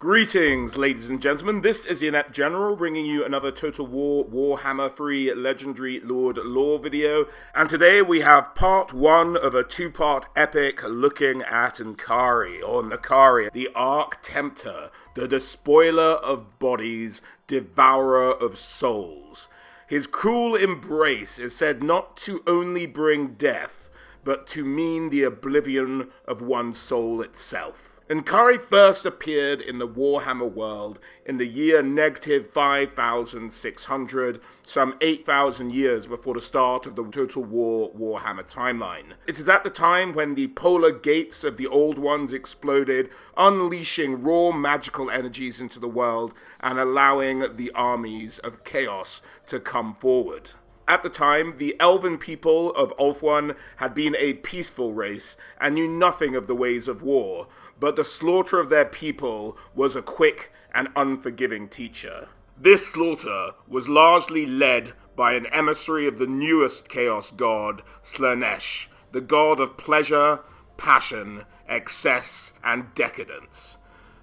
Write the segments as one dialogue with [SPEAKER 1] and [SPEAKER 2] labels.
[SPEAKER 1] Greetings, ladies and gentlemen. This is the Inept General bringing you another Total War Warhammer 3 Legendary Lord lore video. And today we have part 1 of a 2-part epic looking at N'Kari, the Arch-Temptor, the despoiler of bodies, devourer of souls. His cruel embrace is said not to only bring death, but to mean the oblivion of one's soul itself. N'Kari first appeared in the Warhammer world in the year -5600, some 8,000 years before the start of the Total War Warhammer timeline. It is at the time when the polar gates of the Old Ones exploded, unleashing raw magical energies into the world and allowing the armies of chaos to come forward. At the time, the elven people of Ulthuan had been a peaceful race and knew nothing of the ways of war, but the slaughter of their people was a quick and unforgiving teacher. This slaughter was largely led by an emissary of the newest chaos god, Slaanesh, the god of pleasure, passion, excess, and decadence.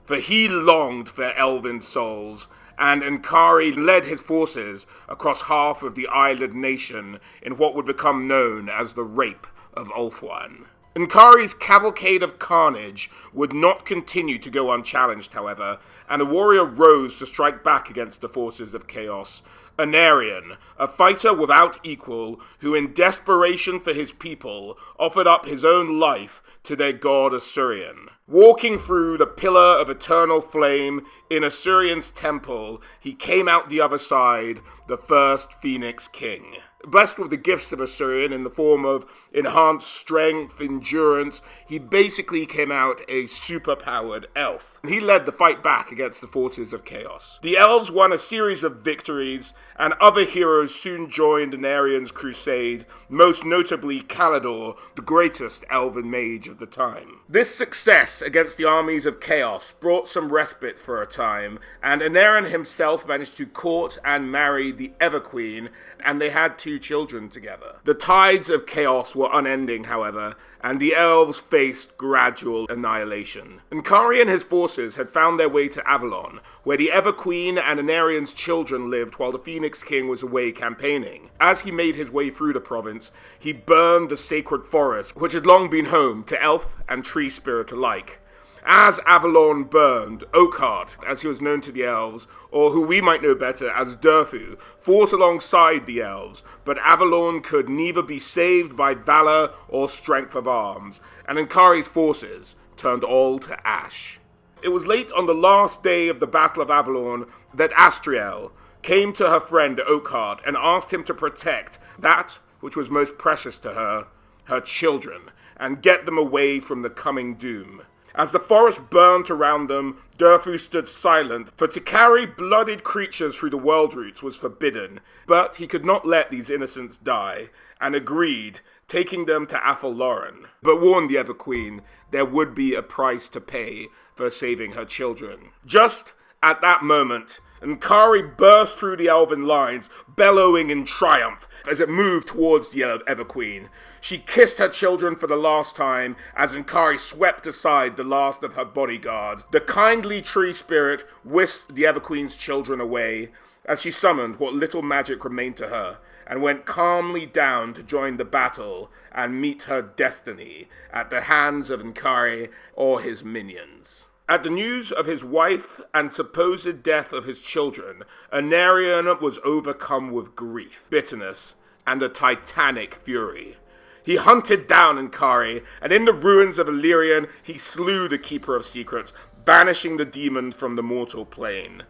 [SPEAKER 1] For he longed for elven souls, and N'Kari led his forces across half of the island nation in what would become known as the Rape of Ulthuan. N'Kari's cavalcade of carnage would not continue to go unchallenged, however, and a warrior rose to strike back against the forces of chaos. Anarion, a fighter without equal, who in desperation for his people offered up his own life to their god Asuryan. Walking through the pillar of eternal flame in Asuryan's temple, he came out the other side, the first Phoenix King. Blessed with the gifts of Asuryan in the form of enhanced strength, endurance, he basically came out a superpowered elf. He led the fight back against the forces of chaos. The elves won a series of victories, and other heroes soon joined Anarion's crusade, most notably Kalidor, the greatest elven mage of the time. This success against the armies of chaos brought some respite for a time, and Anarion himself managed to court and marry the Everqueen, and they had 2 children together. The tides of chaos were unending, however, and the elves faced gradual annihilation. N'Kari and his forces had found their way to Avalon, where the Everqueen and Anarion's children lived while the Phoenix King was away campaigning. As he made his way through the province, he burned the sacred forest, which had long been home to elf and tree spirit alike. As Avalon burned, Oakheart, as he was known to the elves, or who we might know better as Durfu, fought alongside the elves, but Avalon could neither be saved by valor or strength of arms, and N'Kari's forces turned all to ash. It was late on the last day of the Battle of Avalon that Astriel came to her friend Oakheart and asked him to protect that which was most precious to her, her children, and get them away from the coming doom. As the forest burnt around them, Durfu stood silent, for to carry blooded creatures through the world routes was forbidden, but he could not let these innocents die, and agreed, taking them to Athel-Loren, but warned the Everqueen there would be a price to pay for saving her children. Just at that moment, N'Kari burst through the elven lines, bellowing in triumph as it moved towards the Everqueen. She kissed her children for the last time as N'Kari swept aside the last of her bodyguards. The kindly tree spirit whisked the Everqueen's children away as she summoned what little magic remained to her and went calmly down to join the battle and meet her destiny at the hands of N'Kari or his minions. At the news of his wife and supposed death of his children, Anarion was overcome with grief, bitterness, and a titanic fury. He hunted down N'Kari, and in the ruins of Illyrian, he slew the Keeper of Secrets, banishing the demon from the mortal plane.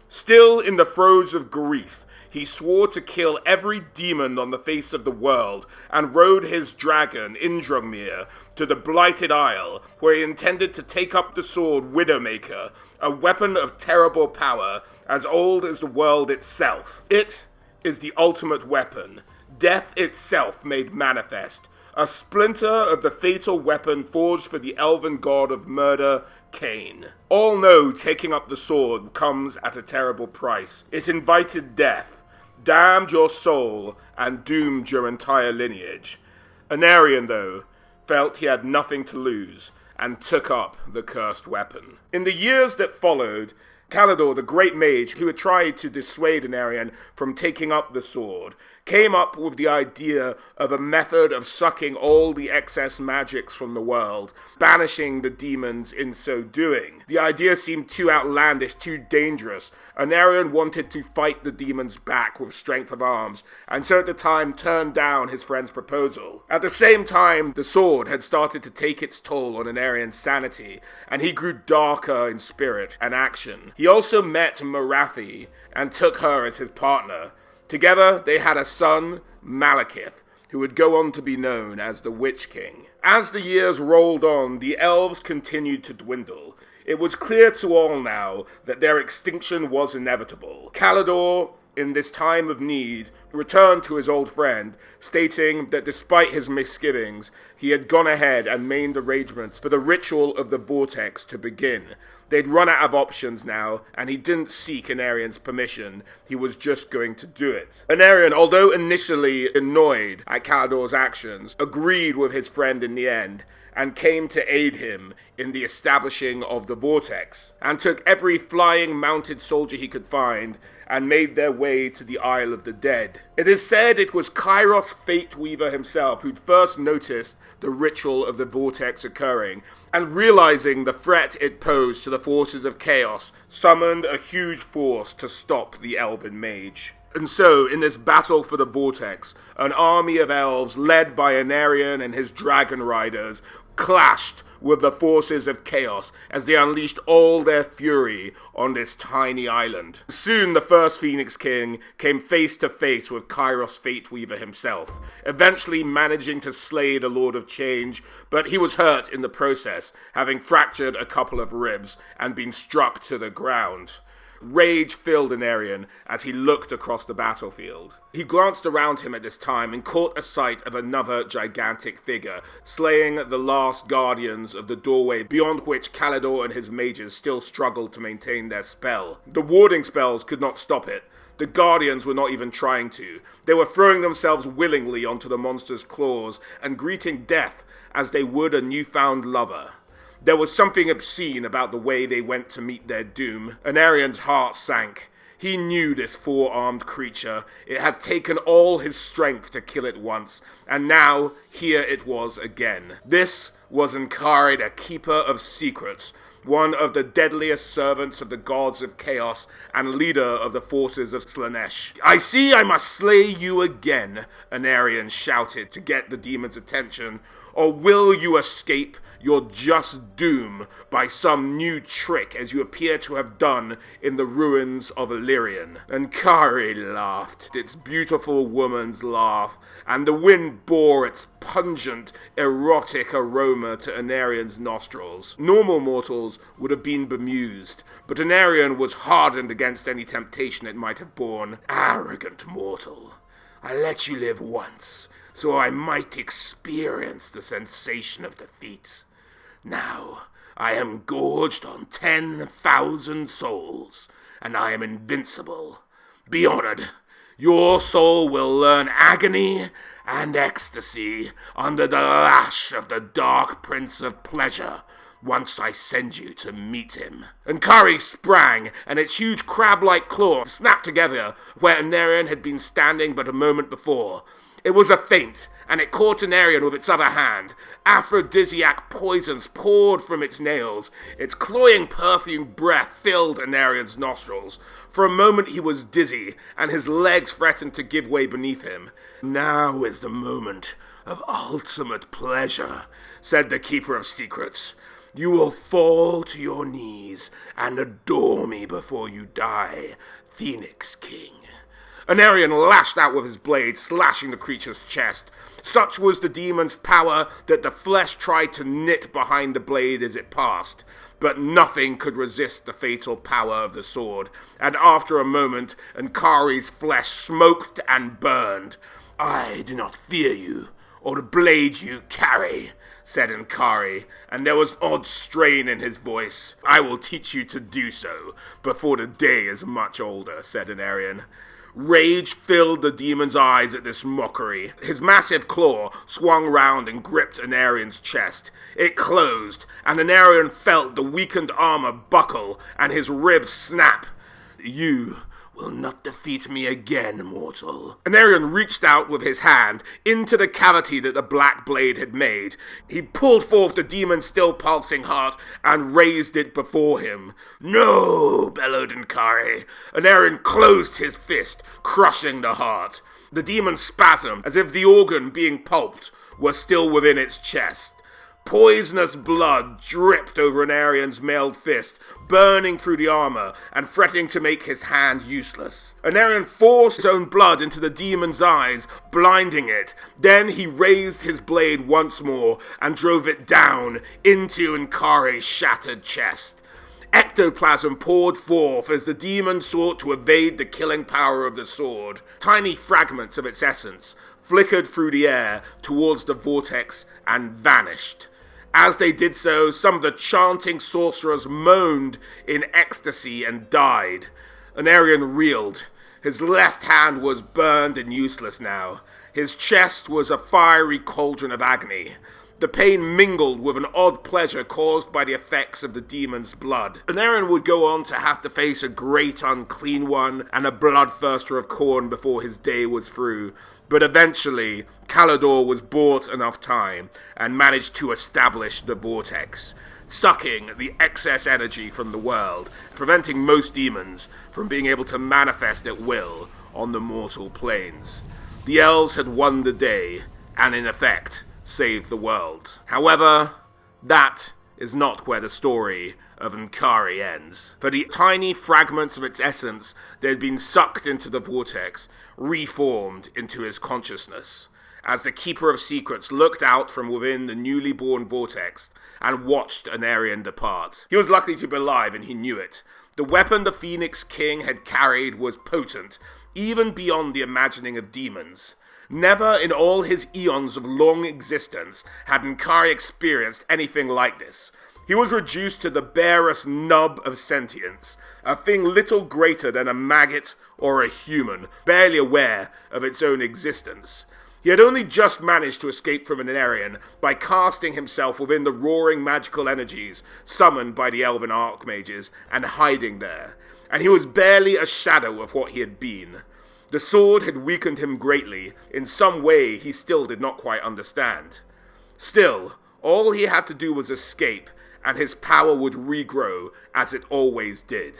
[SPEAKER 1] Still in the throes of grief, he swore to kill every demon on the face of the world, and rode his dragon, Indromir, to the Blighted Isle, where he intended to take up the sword Widowmaker, a weapon of terrible power, as old as the world itself. It is the ultimate weapon, death itself made manifest, a splinter of the fatal weapon forged for the elven god of murder, Cain. All know taking up the sword comes at a terrible price. It invited death, damned your soul, and doomed your entire lineage. Anarion, though, felt he had nothing to lose, and took up the cursed weapon. In the years that followed, Calidor, the great mage who had tried to dissuade Anarion from taking up the sword, came up with the idea of a method of sucking all the excess magics from the world, banishing the demons in so doing. The idea seemed too outlandish, too dangerous. Anarion wanted to fight the demons back with strength of arms, and so at the time turned down his friend's proposal. At the same time, the sword had started to take its toll on Anarion's sanity, and he grew darker in spirit and action. He also met Marathi and took her as his partner. Together, they had a son, Malekith, who would go on to be known as the Witch King. As the years rolled on, the elves continued to dwindle. It was clear to all now that their extinction was inevitable. Calidor, in this time of need, returned to his old friend, stating that despite his misgivings, he had gone ahead and made arrangements for the ritual of the vortex to begin. They'd run out of options now, and he didn't seek Anarion's permission. He was just going to do it. Anarion, although initially annoyed at Calidor's actions, agreed with his friend in the end, and came to aid him in the establishing of the vortex, and took every flying mounted soldier he could find, and made their way to the Isle of the Dead. It is said it was Kairos Fate Weaver himself who'd first noticed the ritual of the vortex occurring, and realizing the threat it posed to the forces of chaos, summoned a huge force to stop the elven mage. And so, in this battle for the vortex, an army of elves led by Anarion and his dragon riders clashed with the forces of chaos as they unleashed all their fury on this tiny island. Soon the first Phoenix King came face to face with Kairos Fateweaver himself, eventually managing to slay the Lord of Change, but he was hurt in the process, having fractured a couple of ribs and been struck to the ground. Rage filled Anarion as he looked across the battlefield. He glanced around him at this time and caught a sight of another gigantic figure, slaying the last guardians of the doorway beyond which Calidor and his mages still struggled to maintain their spell. The warding spells could not stop it. The guardians were not even trying to. They were throwing themselves willingly onto the monster's claws and greeting death as they would a newfound lover. There was something obscene about the way they went to meet their doom. Anarion's heart sank. He knew this four-armed creature. It had taken all his strength to kill it once, and now here it was again. This was Ankari, the Keeper of Secrets, one of the deadliest servants of the gods of chaos and leader of the forces of Slaanesh. "I see I must slay you again," Anarion shouted to get the demon's attention, "or will you escape your just doom by some new trick as you appear to have done in the ruins of Illyrian?" Ankari laughed, its beautiful woman's laugh, and the wind bore its pungent, erotic aroma to Anarion's nostrils. Normal mortals would have been bemused, but Anarion was hardened against any temptation it might have borne. "Arrogant mortal, I let you live once, so I might experience the sensation of defeat. Now, I am gorged on 10,000 souls, and I am invincible. Be honored. Your soul will learn agony and ecstasy under the lash of the Dark Prince of Pleasure once I send you to meet him." Ankari sprang, and its huge crab-like claw snapped together where Anarion had been standing but a moment before. It was a feint, and it caught Anarion with its other hand. Aphrodisiac poisons poured from its nails. Its cloying perfumed breath filled Anarion's nostrils. For a moment he was dizzy, and his legs threatened to give way beneath him. "Now is the moment of ultimate pleasure," said the Keeper of Secrets. "You will fall to your knees and adore me before you die, Phoenix King." Anarion lashed out with his blade, slashing the creature's chest. Such was the demon's power that the flesh tried to knit behind the blade as it passed. But nothing could resist the fatal power of the sword, and after a moment, Ankari's flesh smoked and burned. "I do not fear you, or the blade you carry," said Ankari, and there was an odd strain in his voice. "I will teach you to do so, before the day is much older," said Anarion. Rage filled the demon's eyes at this mockery. His massive claw swung round and gripped Anarian's chest. It closed, and Anarian felt the weakened armor buckle and his ribs snap. "You will not defeat me again, mortal." Anarian reached out with his hand into the cavity that the black blade had made. He pulled forth the demon's still pulsing heart and raised it before him. "No!" bellowed Nkari. Anarian closed his fist, crushing the heart. The demon spasmed, as if the organ being pulped was still within its chest. Poisonous blood dripped over Anarian's mailed fist, burning through the armor and threatening to make his hand useless. Anarian forced his own blood into the demon's eyes, blinding it. Then he raised his blade once more and drove it down into Nkari's shattered chest. Ectoplasm poured forth as the demon sought to evade the killing power of the sword. Tiny fragments of its essence flickered through the air towards the vortex and vanished. As they did so, some of the chanting sorcerers moaned in ecstasy and died. Anarian reeled. His left hand was burned and useless now. His chest was a fiery cauldron of agony. The pain mingled with an odd pleasure caused by the effects of the demon's blood. Anarian would go on to have to face a great unclean one and a bloodthirster of Khorne before his day was through. But eventually, Kalador was bought enough time and managed to establish the vortex, sucking the excess energy from the world, preventing most demons from being able to manifest at will on the mortal planes. The Elves had won the day, and in effect, saved the world. However, that is not where the story of Nkari ends. For the tiny fragments of its essence that had been sucked into the vortex reformed into his consciousness, as the Keeper of Secrets looked out from within the newly born vortex and watched Anarian depart. He was lucky to be alive, and he knew it. The weapon the Phoenix King had carried was potent, even beyond the imagining of demons. Never in all his eons of long existence had Nkari experienced anything like this. He was reduced to the barest nub of sentience, a thing little greater than a maggot or a human, barely aware of its own existence. He had only just managed to escape from Anarian by casting himself within the roaring magical energies summoned by the elven archmages and hiding there, and he was barely a shadow of what he had been. The sword had weakened him greatly, in some way he still did not quite understand. Still, all he had to do was escape, and his power would regrow as it always did.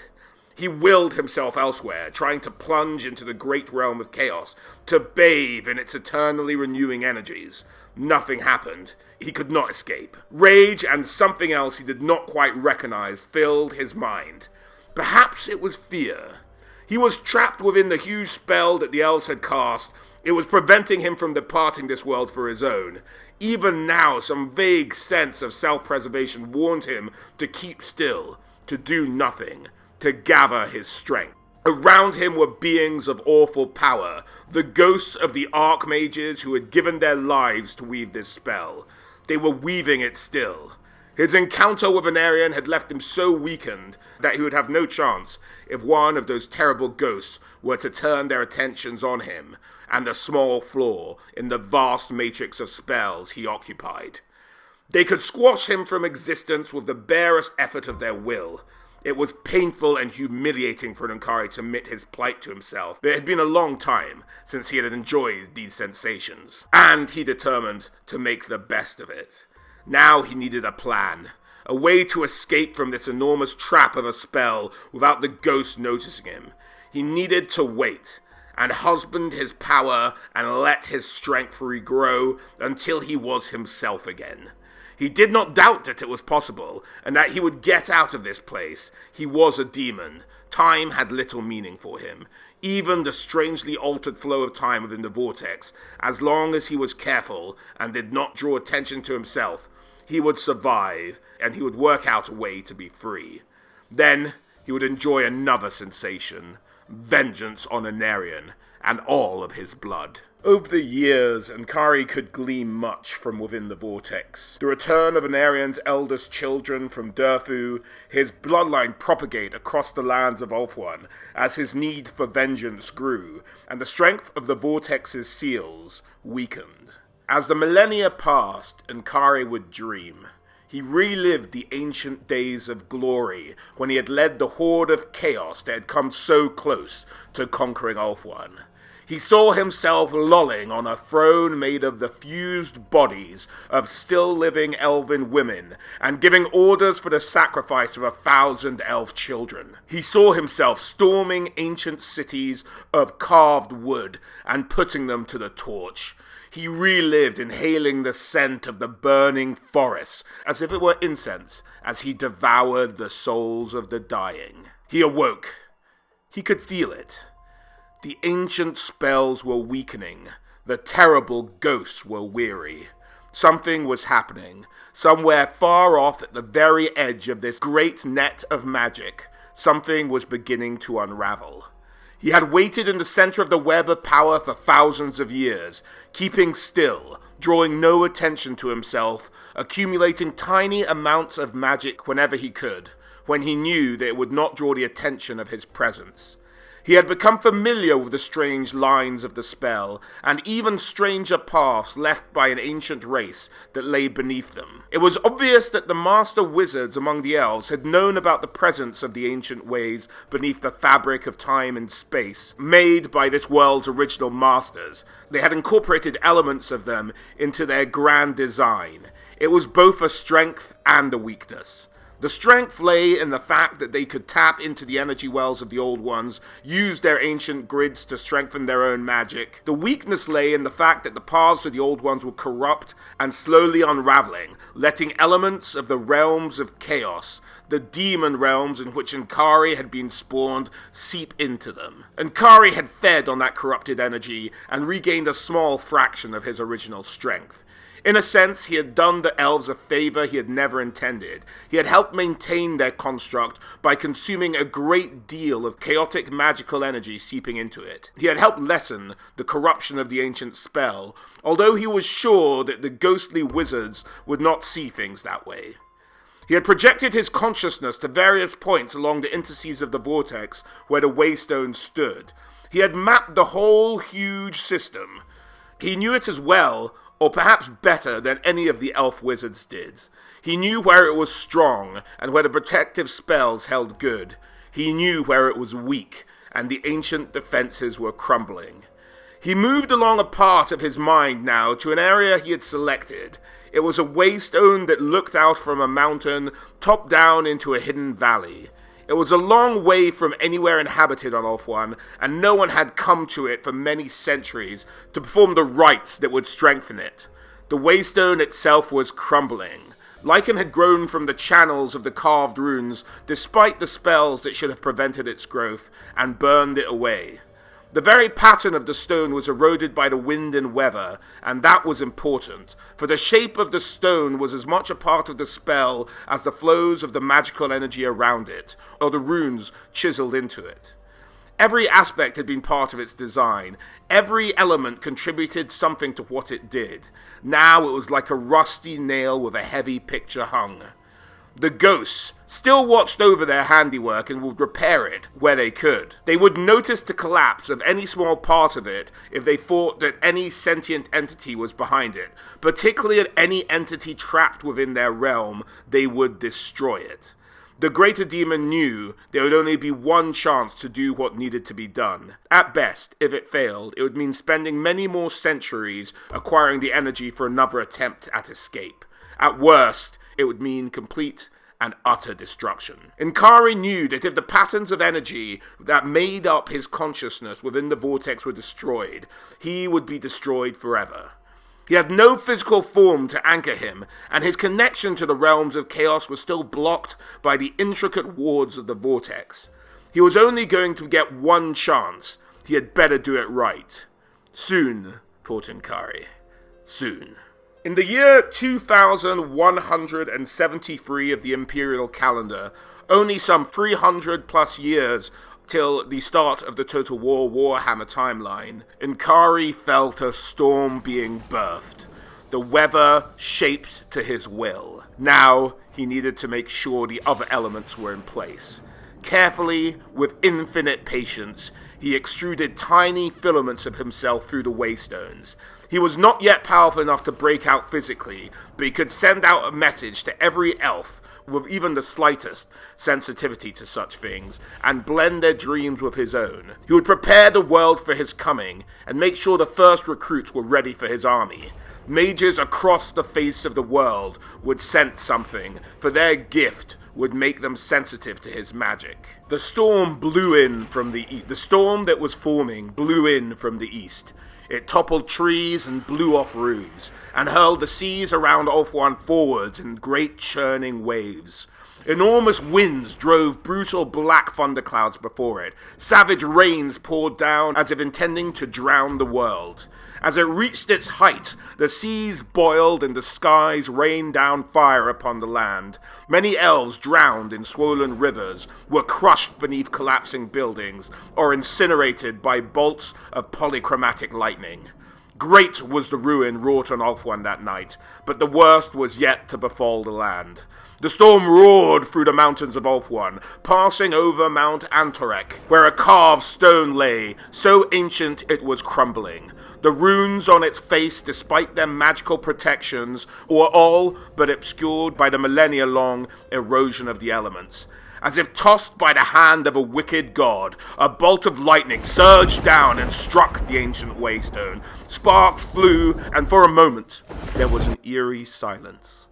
[SPEAKER 1] He willed himself elsewhere, trying to plunge into the great realm of chaos, to bathe in its eternally renewing energies. Nothing happened. He could not escape. Rage and something else he did not quite recognize filled his mind. Perhaps it was fear. He was trapped within the huge spell that the elves had cast. It was preventing him from departing this world for his own. Even now, some vague sense of self-preservation warned him to keep still, to do nothing, to gather his strength. Around him were beings of awful power, the ghosts of the archmages who had given their lives to weave this spell. They were weaving it still. His encounter with Anarian had left him so weakened that he would have no chance if one of those terrible ghosts were to turn their attentions on him and a small flaw in the vast matrix of spells he occupied. They could squash him from existence with the barest effort of their will. It was painful and humiliating for Nkari to admit his plight to himself, but it had been a long time since he had enjoyed these sensations, and he determined to make the best of it. Now he needed a plan, a way to escape from this enormous trap of a spell without the ghost noticing him. He needed to wait, and husband his power and let his strength regrow until he was himself again. He did not doubt that it was possible, and that he would get out of this place. He was a demon. Time had little meaning for him. Even the strangely altered flow of time within the vortex, as long as he was careful and did not draw attention to himself, he would survive, and he would work out a way to be free. Then he would enjoy another sensation, vengeance on Anarian and all of his blood. Over the years, Ankari could glean much from within the vortex. The return of Anarian's eldest children from Durfu, his bloodline propagate across the lands of Ulthuan as his need for vengeance grew, and the strength of the vortex's seals weakened. As the millennia passed, Ankari would dream. He relived the ancient days of glory when he had led the horde of chaos that had come so close to conquering Ulthuan. He saw himself lolling on a throne made of the fused bodies of still-living elven women and giving orders for the sacrifice of 1,000 elf children. He saw himself storming ancient cities of carved wood and putting them to the torch. He relived inhaling the scent of the burning forests as if it were incense as he devoured the souls of the dying. He awoke. He could feel it. The ancient spells were weakening. The terrible ghosts were weary. Something was happening. Somewhere far off at the very edge of this great net of magic, something was beginning to unravel. He had waited in the center of the web of power for thousands of years, keeping still, drawing no attention to himself, accumulating tiny amounts of magic whenever he could, when he knew that it would not draw the attention of his presence. He had become familiar with the strange lines of the spell, and even stranger paths left by an ancient race that lay beneath them. It was obvious that the master wizards among the elves had known about the presence of the ancient ways beneath the fabric of time and space, made by this world's original masters. They had incorporated elements of them into their grand design. It was both a strength and a weakness. The strength lay in the fact that they could tap into the energy wells of the Old Ones, use their ancient grids to strengthen their own magic. The weakness lay in the fact that the paths of the Old Ones were corrupt and slowly unraveling, letting elements of the realms of chaos, the demon realms in which Ankari had been spawned, seep into them. Ankari had fed on that corrupted energy and regained a small fraction of his original strength. In a sense, he had done the elves a favor he had never intended. He had helped maintain their construct by consuming a great deal of chaotic magical energy seeping into it. He had helped lessen the corruption of the ancient spell, although he was sure that the ghostly wizards would not see things that way. He had projected his consciousness to various points along the interstices of the vortex where the Waystone stood. He had mapped the whole huge system. He knew it as well, or perhaps better than any of the elf wizards did. He knew where it was strong, and where the protective spells held good. He knew where it was weak, and the ancient defenses were crumbling. He moved along a part of his mind now to an area he had selected. It was a waystone that looked out from a mountain, top down into a hidden valley. It was a long way from anywhere inhabited on Ulthuan, and no one had come to it for many centuries to perform the rites that would strengthen it. The waystone itself was crumbling. Lichen had grown from the channels of the carved runes, despite the spells that should have prevented its growth, and burned it away. The very pattern of the stone was eroded by the wind and weather, and that was important, for the shape of the stone was as much a part of the spell as the flows of the magical energy around it, or the runes chiseled into it. Every aspect had been part of its design. Every element contributed something to what it did. Now it was like a rusty nail with a heavy picture hung. The ghosts still watched over their handiwork and would repair it where they could. They would notice the collapse of any small part of it if they thought that any sentient entity was behind it. Particularly at any entity trapped within their realm, they would destroy it. The greater demon knew there would only be one chance to do what needed to be done. At best, if it failed, it would mean spending many more centuries acquiring the energy for another attempt at escape. At worst, it would mean complete and utter destruction. Ankari knew that if the patterns of energy that made up his consciousness within the vortex were destroyed, he would be destroyed forever. He had no physical form to anchor him, and his connection to the realms of chaos was still blocked by the intricate wards of the vortex. He was only going to get one chance. He had better do it right. Soon, thought Ankari. Soon. In the year 2173 of the imperial calendar, only some 300 plus years till the start of the Total War Warhammer timeline, Inkari felt a storm being birthed. The weather shaped to his will. Now he needed to make sure the other elements were in place. Carefully, with infinite patience, he extruded tiny filaments of himself through the waystones. He was not yet powerful enough to break out physically, but he could send out a message to every elf with even the slightest sensitivity to such things, and blend their dreams with his own. He would prepare the world for his coming, and make sure the first recruits were ready for his army. Mages across the face of the world would sense something, for their gift would make them sensitive to his magic. The storm blew in from the east. The storm that was forming blew in from the east. It toppled trees and blew off roofs, and hurled the seas around Ulthuan forwards in great churning waves. Enormous winds drove brutal black thunderclouds before it. Savage rains poured down as if intending to drown the world. As it reached its height, the seas boiled and the skies rained down fire upon the land. Many elves drowned in swollen rivers, were crushed beneath collapsing buildings, or incinerated by bolts of polychromatic lightning. Great was the ruin wrought on Ulthuan that night, but the worst was yet to befall the land. The storm roared through the mountains of Ulthuan, passing over Mount Antorek, where a carved stone lay, so ancient it was crumbling. The runes on its face, despite their magical protections, were all but obscured by the millennia-long erosion of the elements. As if tossed by the hand of a wicked god, a bolt of lightning surged down and struck the ancient waystone. Sparks flew, and for a moment there was an eerie silence.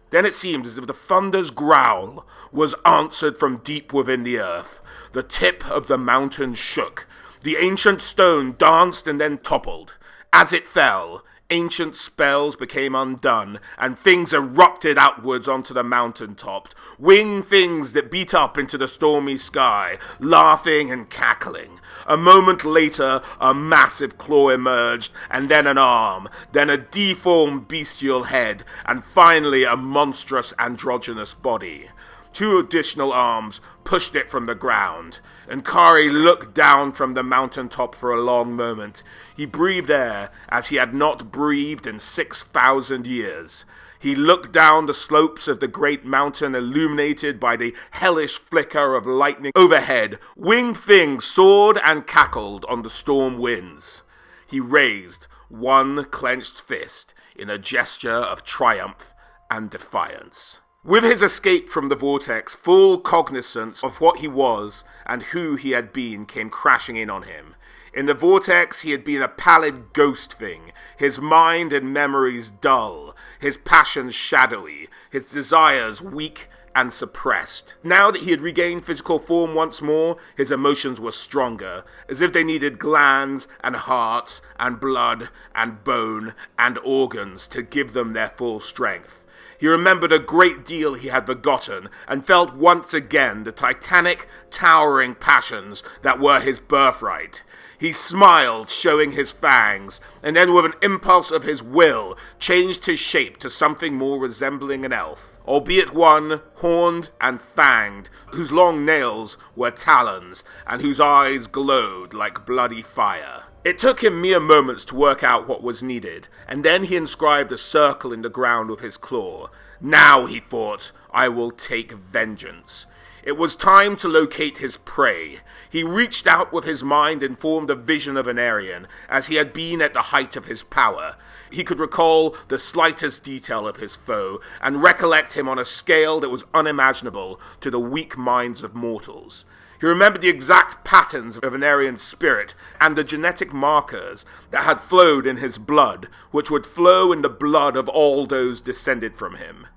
[SPEAKER 1] Then it seemed as if the thunder's growl was answered from deep within the earth. The tip of the mountain shook. The ancient stone danced and then toppled. As it fell, ancient spells became undone, and things erupted outwards onto the mountaintop. Winged things that beat up into the stormy sky, laughing and cackling. A moment later, a massive claw emerged, and then an arm, then a deformed bestial head, and finally a monstrous androgynous body. 2 additional arms pushed it from the ground. Inkari looked down from the mountaintop for a long moment. He breathed air as he had not breathed in 6,000 years. He looked down the slopes of the great mountain, illuminated by the hellish flicker of lightning overhead. Winged things soared and cackled on the storm winds. He raised one clenched fist in a gesture of triumph and defiance. With his escape from the vortex, full cognizance of what he was and who he had been came crashing in on him. In the vortex, he had been a pallid ghost thing, his mind and memories dull, his passions shadowy, his desires weak and suppressed. Now that he had regained physical form once more, his emotions were stronger, as if they needed glands and hearts and blood and bone and organs to give them their full strength. He remembered a great deal he had forgotten, and felt once again the titanic, towering passions that were his birthright. He smiled, showing his fangs, and then with an impulse of his will, changed his shape to something more resembling an elf, albeit one horned and fanged, whose long nails were talons, and whose eyes glowed like bloody fire. It took him mere moments to work out what was needed, and then he inscribed a circle in the ground with his claw. Now, he thought, I will take vengeance. It was time to locate his prey. He reached out with his mind and formed a vision of an Aryan, as he had been at the height of his power. He could recall the slightest detail of his foe, and recollect him on a scale that was unimaginable to the weak minds of mortals. He remembered the exact patterns of an Aryan spirit and the genetic markers that had flowed in his blood, which would flow in the blood of all those descended from him.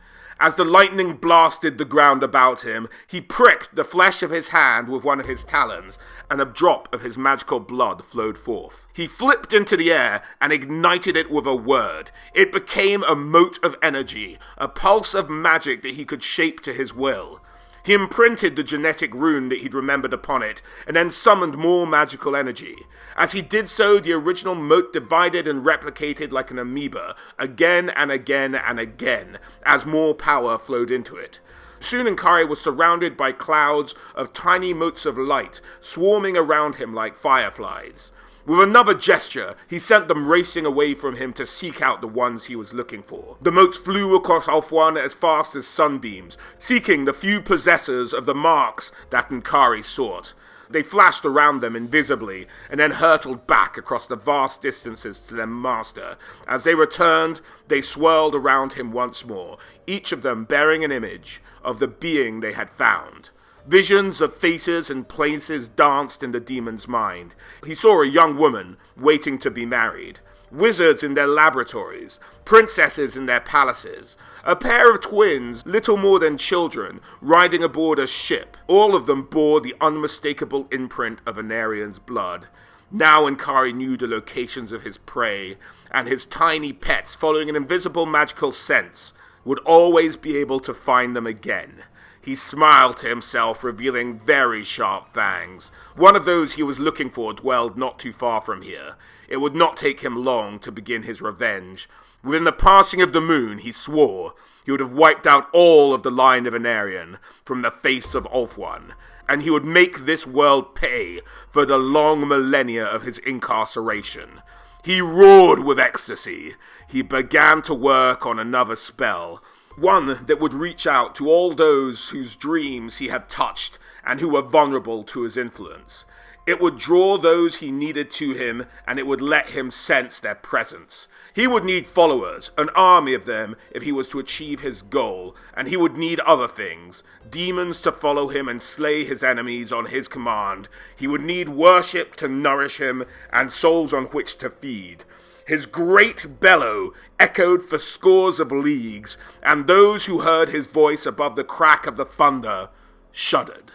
[SPEAKER 1] As the lightning blasted the ground about him, he pricked the flesh of his hand with one of his talons, and a drop of his magical blood flowed forth. He flipped into the air and ignited it with a word. It became a mote of energy, a pulse of magic that he could shape to his will. He imprinted the genetic rune that he'd remembered upon it, and then summoned more magical energy. As he did so, the original mote divided and replicated like an amoeba, again and again and again, as more power flowed into it. Soon Nkari was surrounded by clouds of tiny motes of light, swarming around him like fireflies. With another gesture, he sent them racing away from him to seek out the ones he was looking for. The motes flew across Ulthuan as fast as sunbeams, seeking the few possessors of the marks that Nkari sought. They flashed around them invisibly, and then hurtled back across the vast distances to their master. As they returned, they swirled around him once more, each of them bearing an image of the being they had found. Visions of faces and places danced in the demon's mind. He saw a young woman waiting to be married, wizards in their laboratories, princesses in their palaces, a pair of twins, little more than children, riding aboard a ship. All of them bore the unmistakable imprint of Anarian's blood. Now Nkari knew the locations of his prey, and his tiny pets, following an invisible magical sense, would always be able to find them again. He smiled to himself, revealing very sharp fangs. One of those he was looking for dwelled not too far from here. It would not take him long to begin his revenge. Within the passing of the moon, he swore, he would have wiped out all of the line of Anarian from the face of Ulthuan, and he would make this world pay for the long millennia of his incarceration. He roared with ecstasy. He began to work on another spell, one that would reach out to all those whose dreams he had touched and who were vulnerable to his influence. It would draw those he needed to him, and it would let him sense their presence. He would need followers, an army of them, if he was to achieve his goal, and he would need other things, demons to follow him and slay his enemies on his command. He would need worship to nourish him, and souls on which to feed. His great bellow echoed for scores of leagues, and those who heard his voice above the crack of the thunder shuddered.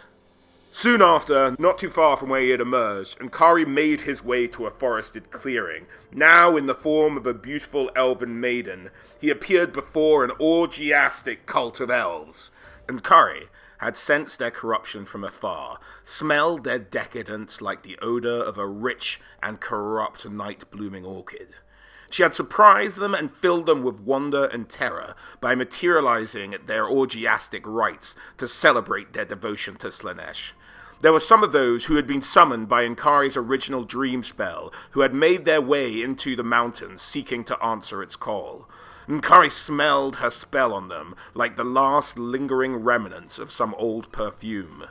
[SPEAKER 1] Soon after, not too far from where he had emerged, Nkari made his way to a forested clearing. Now in the form of a beautiful elven maiden, he appeared before an orgiastic cult of elves. Nkari had sensed their corruption from afar, smelled their decadence like the odor of a rich and corrupt night-blooming orchid. She had surprised them and filled them with wonder and terror by materializing at their orgiastic rites to celebrate their devotion to Slaanesh. There were some of those who had been summoned by Nkari's original dream spell, who had made their way into the mountains seeking to answer its call. Nkari smelled her spell on them like the last lingering remnants of some old perfume.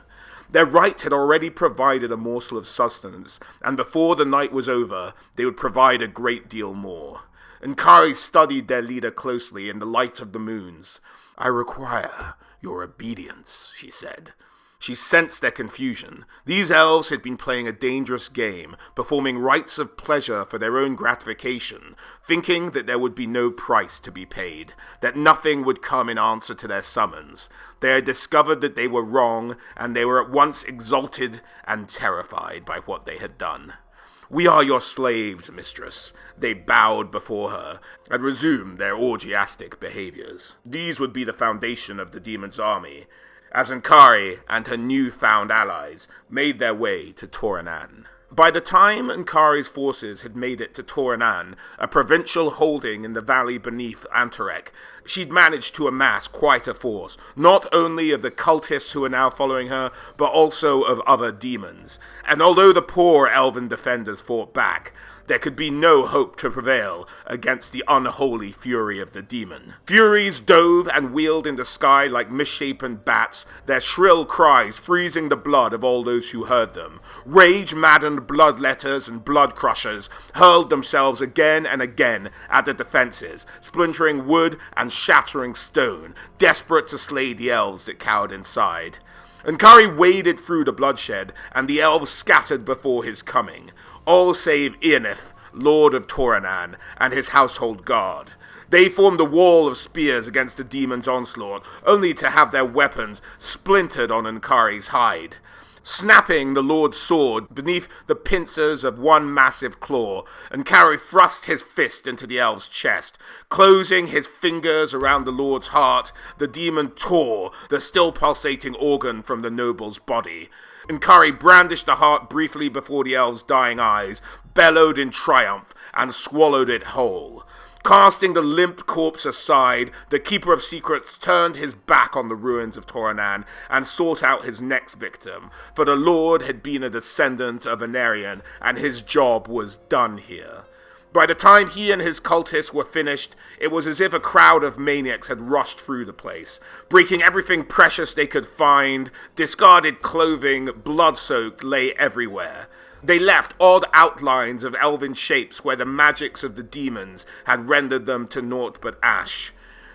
[SPEAKER 1] Their rite had already provided a morsel of sustenance, and before the night was over, they would provide a great deal more. Nkari studied their leader closely in the light of the moons. "I require your obedience," she said. She sensed their confusion. These elves had been playing a dangerous game, performing rites of pleasure for their own gratification, thinking that there would be no price to be paid, that nothing would come in answer to their summons. They had discovered that they were wrong, and they were at once exalted and terrified by what they had done. "We are your slaves, mistress." They bowed before her and resumed their orgiastic behaviors. These would be the foundation of the demon's army, as Nkari and her new-found allies made their way to Toranan. By the time Nkari's forces had made it to Toranan, a provincial holding in the valley beneath Antarek, she'd managed to amass quite a force, not only of the cultists who were now following her, but also of other demons. And although the poor elven defenders fought back, there could be no hope to prevail against the unholy fury of the demon. Furies dove and wheeled in the sky like misshapen bats, their shrill cries freezing the blood of all those who heard them. Rage-maddened bloodletters and blood-crushers hurled themselves again and again at the defenses, splintering wood and shattering stone, desperate to slay the elves that cowered inside. Nkari waded through the bloodshed, and the elves scattered before his coming, all save Ianith, Lord of Toranan, and his household guard. They formed a wall of spears against the demon's onslaught, only to have their weapons splintered on Nkari's hide. Snapping the Lord's sword beneath the pincers of one massive claw, Nkari thrust his fist into the elf's chest. Closing his fingers around the Lord's heart, the demon tore the still pulsating organ from the noble's body. Nkari brandished the heart briefly before the elf's dying eyes, bellowed in triumph, and swallowed it whole. Casting the limp corpse aside, the Keeper of Secrets turned his back on the ruins of Toranan and sought out his next victim, for the Lord had been a descendant of Anarion, and his job was done here. By the time he and his cultists were finished, it was as if a crowd of maniacs had rushed through the place, breaking everything precious they could find. Discarded clothing, blood-soaked, lay everywhere. They left odd outlines of elven shapes where the magics of the demons had rendered them to naught but ash.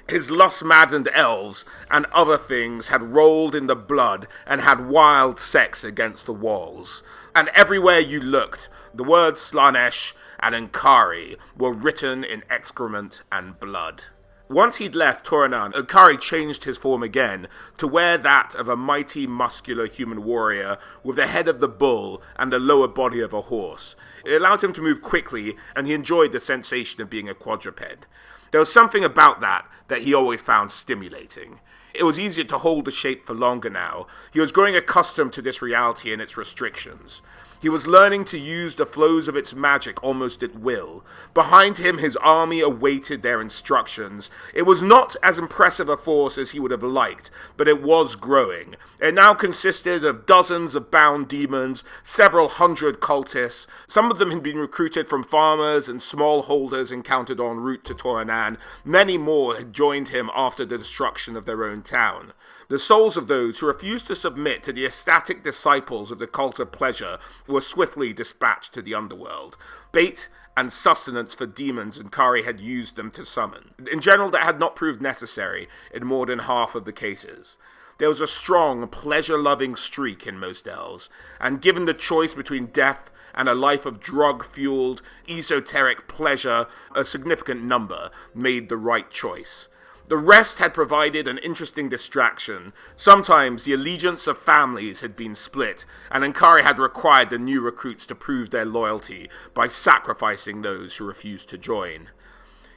[SPEAKER 1] His lust-maddened elves and other things had rolled in the blood and had wild sex against the walls. And everywhere you looked, the words Slaanesh and Ankari were written in excrement and blood. Once he'd left Toranan, Ankari changed his form again to wear that of a mighty, muscular human warrior with the head of the bull and the lower body of a horse. It allowed him to move quickly, and he enjoyed the sensation of being a quadruped. There was something about that he always found stimulating. It was easier to hold the shape for longer now. He was growing accustomed to this reality and its restrictions. He was learning to use the flows of its magic almost at will. Behind him, his army awaited their instructions. It was not as impressive a force as he would have liked, but it was growing. It now consisted of dozens of bound demons, several hundred cultists. Some of them had been recruited from farmers and smallholders encountered en route to Toranan. Many more had joined him after the destruction of their own town. The souls of those who refused to submit to the ecstatic disciples of the cult of pleasure were swiftly dispatched to the underworld. Bait and sustenance for demons Ankari had used them to summon. In general, that had not proved necessary in more than half of the cases. There was a strong, pleasure-loving streak in most elves, and given the choice between death and a life of drug-fueled, esoteric pleasure, a significant number made the right choice. The rest had provided an interesting distraction. Sometimes the allegiance of families had been split, and Ankari had required the new recruits to prove their loyalty by sacrificing those who refused to join.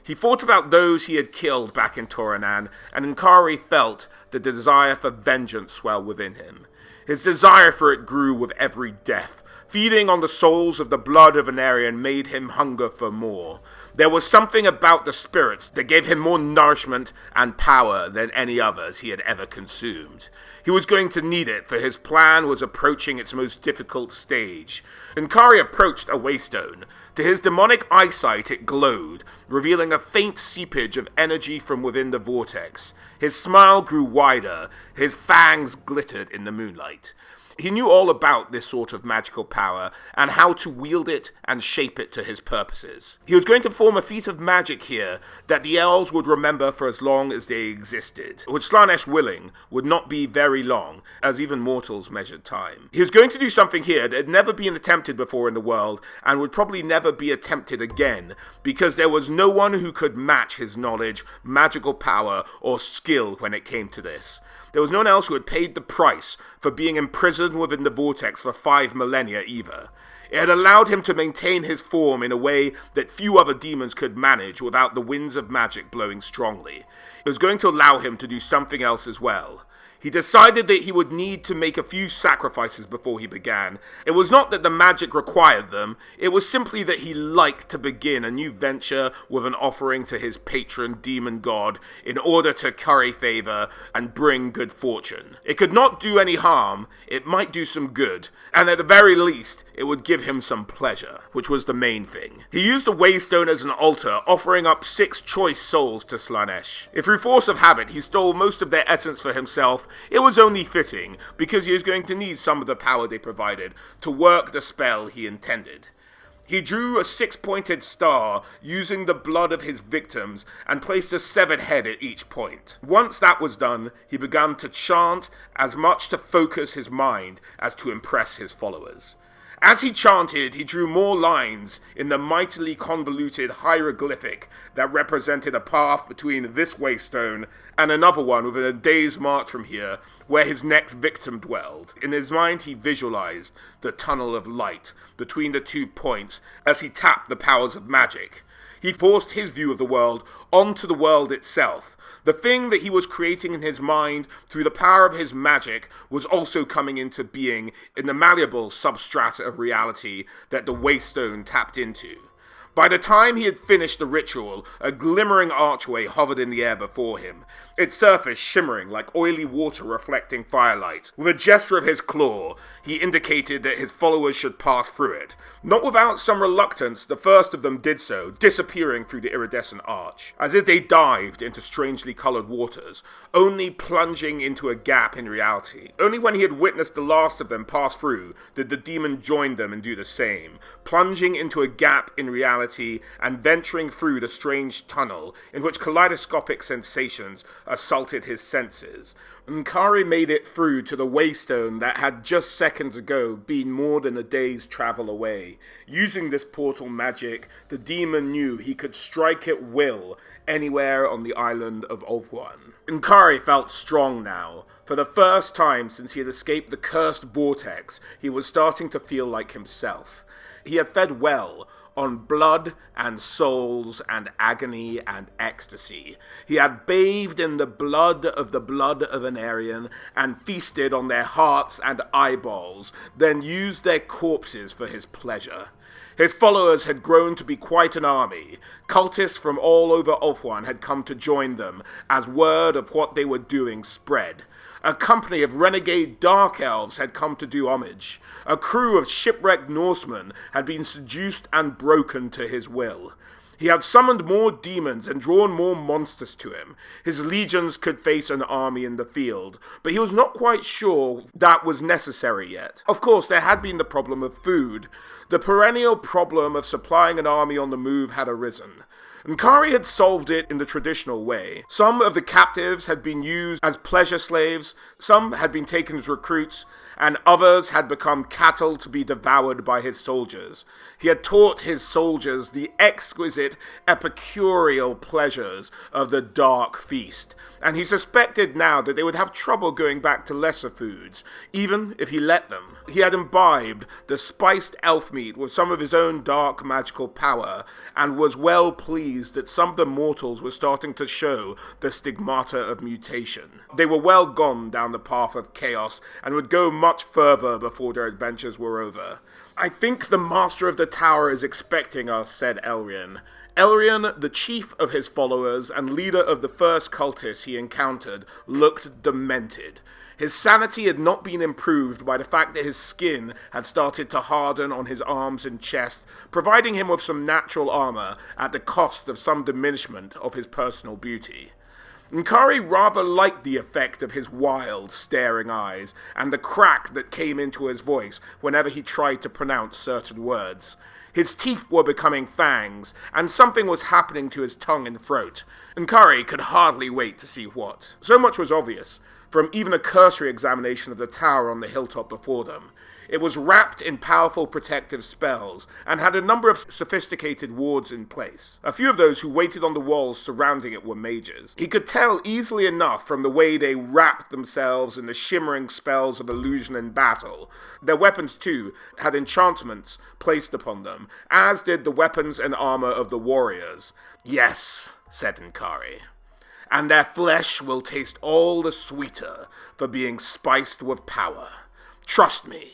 [SPEAKER 1] He thought about those he had killed back in Toranan, and Ankari felt the desire for vengeance swell within him. His desire for it grew with every death. Feeding on the souls of the blood of Anarion made him hunger for more. There was something about the spirits that gave him more nourishment and power than any others he had ever consumed. He was going to need it, for his plan was approaching its most difficult stage. Ankari approached a waystone. To his demonic eyesight it glowed, revealing a faint seepage of energy from within the vortex. His smile grew wider, his fangs glittered in the moonlight. He knew all about this sort of magical power, and how to wield it and shape it to his purposes. He was going to perform a feat of magic here that the elves would remember for as long as they existed, which Slaanesh willing would not be very long, as even mortals measured time. He was going to do something here that had never been attempted before in the world, and would probably never be attempted again, because there was no one who could match his knowledge, magical power, or skill when it came to this. There was no one else who had paid the price for being imprisoned within the vortex for 5 millennia either. It had allowed him to maintain his form in a way that few other demons could manage without the winds of magic blowing strongly. It was going to allow him to do something else as well. He decided that he would need to make a few sacrifices before he began. It was not that the magic required them, it was simply that he liked to begin a new venture with an offering to his patron demon god in order to curry favor and bring good fortune. It could not do any harm, it might do some good, and at the very least, it would give him some pleasure, which was the main thing. He used a waystone as an altar, offering up 6 choice souls to Slaanesh. If through force of habit he stole most of their essence for himself, it was only fitting, because he was going to need some of the power they provided to work the spell he intended. He drew a 6-pointed star using the blood of his victims and placed a severed head at each point. Once that was done, he began to chant, as much to focus his mind as to impress his followers. As he chanted, he drew more lines in the mightily convoluted hieroglyphic that represented a path between this waystone and another one within a day's march from here, where his next victim dwelled. In his mind, he visualized the tunnel of light between the 2 points as he tapped the powers of magic. He forced his view of the world onto the world itself. The thing that he was creating in his mind through the power of his magic was also coming into being in the malleable substrata of reality that the waystone tapped into. By the time he had finished the ritual, a glimmering archway hovered in the air before him, its surface shimmering like oily water reflecting firelight. With a gesture of his claw, he indicated that his followers should pass through it. Not without some reluctance, the first of them did so, disappearing through the iridescent arch, as if they dived into strangely colored waters, only plunging into a gap in reality. Only when he had witnessed the last of them pass through did the demon join them and do the same, plunging into a gap in reality and venturing through the strange tunnel in which kaleidoscopic sensations assaulted his senses. Nkari made it through to the waystone that had just seconds ago been more than a day's travel away. Using this portal magic, the demon knew he could strike at will anywhere on the island of Ulthuan. Nkari felt strong now. For the first time since he had escaped the cursed vortex, he was starting to feel like himself. He had fed well on blood and souls and agony and ecstasy. He had bathed in the blood of an Aryan and feasted on their hearts and eyeballs, then used their corpses for his pleasure. His followers had grown to be quite an army. Cultists from all over Ulthuan had come to join them as word of what they were doing spread. A company of renegade dark elves had come to do homage. A crew of shipwrecked Norsemen had been seduced and broken to his will. He had summoned more demons and drawn more monsters to him. His legions could face an army in the field, but he was not quite sure that was necessary yet. Of course, there had been the problem of food. The perennial problem of supplying an army on the move had arisen. Nkari had solved it in the traditional way. Some of the captives had been used as pleasure slaves, some had been taken as recruits, and others had become cattle to be devoured by his soldiers. He had taught his soldiers the exquisite epicureal pleasures of the dark feast, and he suspected now that they would have trouble going back to lesser foods, even if he let them. He had imbibed the spiced elf meat with some of his own dark magical power, and was well pleased that some of the mortals were starting to show the stigmata of mutation. They were well gone down the path of chaos, and would go much further before their adventures were over. "I think the master of the tower is expecting us," said Elrian. Elrian, the chief of his followers and leader of the first cultists he encountered, looked demented. His sanity had not been improved by the fact that his skin had started to harden on his arms and chest, providing him with some natural armor at the cost of some diminishment of his personal beauty. Nkari rather liked the effect of his wild, staring eyes, and the crack that came into his voice whenever he tried to pronounce certain words. His teeth were becoming fangs, and something was happening to his tongue and throat. Nkari could hardly wait to see what. So much was obvious, from even a cursory examination of the tower on the hilltop before them. It was wrapped in powerful protective spells, and had a number of sophisticated wards in place. A few of those who waited on the walls surrounding it were mages. He could tell easily enough from the way they wrapped themselves in the shimmering spells of illusion and battle. Their weapons, too, had enchantments placed upon them, as did the weapons and armor of the warriors. "Yes," said Nkari, "and their flesh will taste all the sweeter for being spiced with power. Trust me.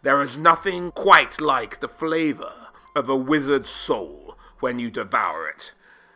[SPEAKER 1] There is nothing quite like the flavor of a wizard's soul when you devour it."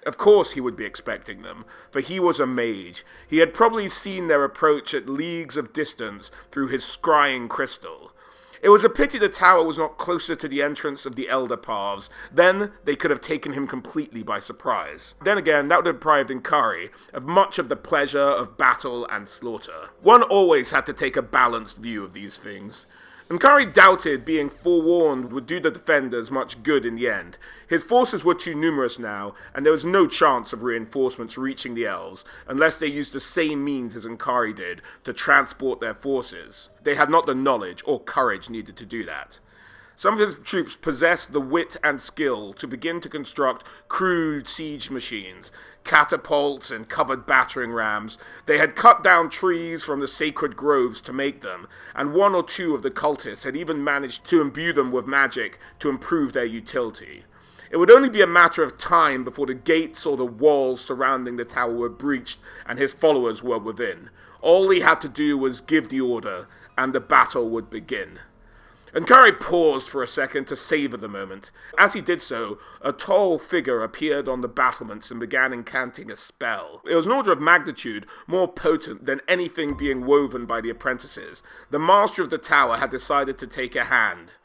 [SPEAKER 1] Of course he would be expecting them, for he was a mage. He had probably seen their approach at leagues of distance through his scrying crystal. It was a pity the tower was not closer to the entrance of the Elder Paths. Then they could have taken him completely by surprise. Then again, that would have deprived Nkari of much of the pleasure of battle and slaughter. One always had to take a balanced view of these things. Nkari doubted being forewarned would do the defenders much good in the end. His forces were too numerous now, and there was no chance of reinforcements reaching the elves, unless they used the same means as Nkari did to transport their forces. They had not the knowledge or courage needed to do that. Some of his troops possessed the wit and skill to begin to construct crude siege machines, catapults and covered battering rams. They had cut down trees from the sacred groves to make them, and one or two of the cultists had even managed to imbue them with magic to improve their utility. It would only be a matter of time before the gates or the walls surrounding the tower were breached and his followers were within. All he had to do was give the order, and the battle would begin. Ankari paused for a second to savor the moment. As he did so, a tall figure appeared on the battlements and began incanting a spell. It was an order of magnitude more potent than anything being woven by the apprentices. The master of the tower had decided to take a hand.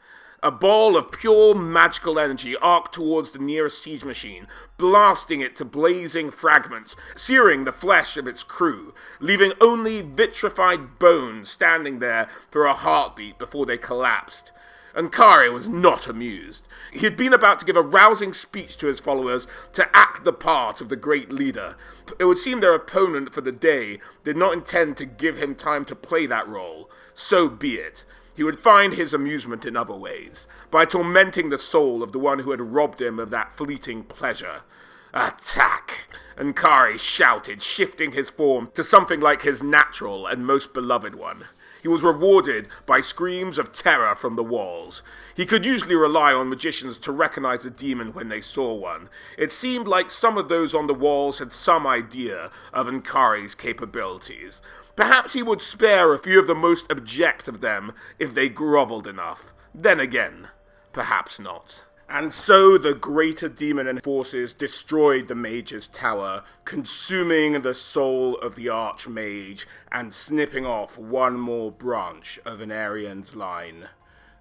[SPEAKER 1] A ball of pure magical energy arced towards the nearest siege machine, blasting it to blazing fragments, searing the flesh of its crew, leaving only vitrified bones standing there for a heartbeat before they collapsed. Ankari was not amused. He had been about to give a rousing speech to his followers to act the part of the great leader. It would seem their opponent for the day did not intend to give him time to play that role. So be it. He would find his amusement in other ways, by tormenting the soul of the one who had robbed him of that fleeting pleasure. Attack! Ankari shouted, shifting his form to something like his natural and most beloved one. He was rewarded by screams of terror from the walls. He could usually rely on magicians to recognize a demon when they saw one. It seemed like some of those on the walls had some idea of Ankari's capabilities. Perhaps he would spare a few of the most abject of them if they groveled enough. Then again, perhaps not. And so the greater demon and forces destroyed the mage's tower, consuming the soul of the archmage and snipping off one more branch of Anarian's line.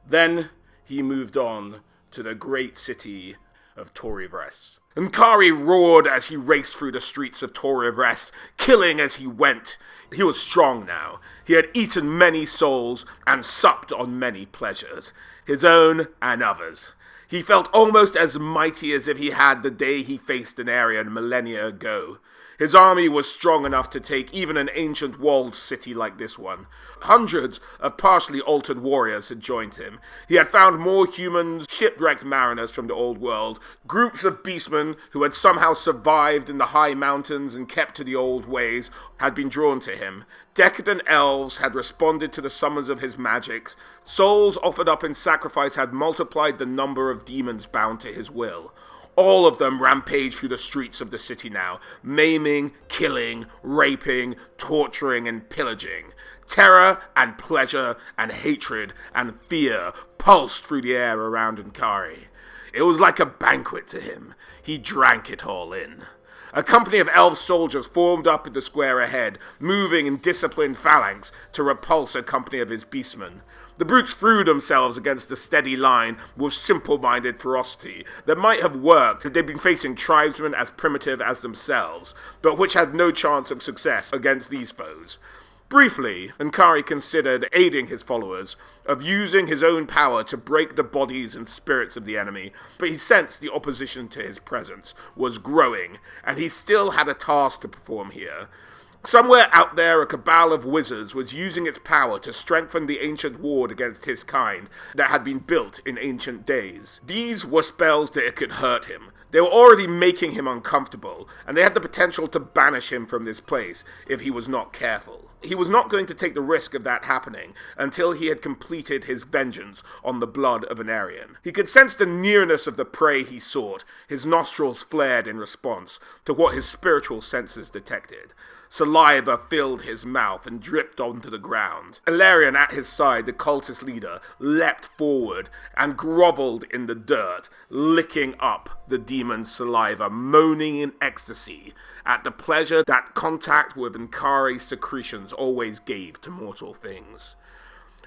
[SPEAKER 1] Then he moved on to the great city of Torivres. Ankari roared as he raced through the streets of Torivres, killing as he went. He was strong now. He had eaten many souls and supped on many pleasures, his own and others. He felt almost as mighty as if he had the day he faced Anarian millennia ago. His army was strong enough to take even an ancient walled city like this one. Hundreds of partially altered warriors had joined him. He had found more humans, shipwrecked mariners from the old world, groups of beastmen who had somehow survived in the high mountains and kept to the old ways had been drawn to him. Decadent elves had responded to the summons of his magics. Souls offered up in sacrifice had multiplied the number of demons bound to his will. All of them rampaged through the streets of the city now, maiming, killing, raping, torturing, and pillaging. Terror and pleasure and hatred and fear pulsed through the air around Ankari. It was like a banquet to him. He drank it all in. A company of elf soldiers formed up in the square ahead, moving in disciplined phalanx to repulse a company of his beastmen. The brutes threw themselves against the steady line with simple-minded ferocity that might have worked had they been facing tribesmen as primitive as themselves, but which had no chance of success against these foes. Briefly, Ankari considered aiding his followers, of using his own power to break the bodies and spirits of the enemy, but he sensed the opposition to his presence was growing, and he still had a task to perform here. Somewhere out there, a cabal of wizards was using its power to strengthen the ancient ward against his kind that had been built in ancient days. These were spells that could hurt him. They were already making him uncomfortable, and they had the potential to banish him from this place if he was not careful. He was not going to take the risk of that happening until he had completed his vengeance on the blood of Anarian. He could sense the nearness of the prey he sought. His nostrils flared in response to what his spiritual senses detected. Saliva filled his mouth and dripped onto the ground. Ilarion at his side, the cultist leader, leapt forward and groveled in the dirt, licking up the demon's saliva, moaning in ecstasy at the pleasure that contact with Ankari's secretions always gave to mortal things.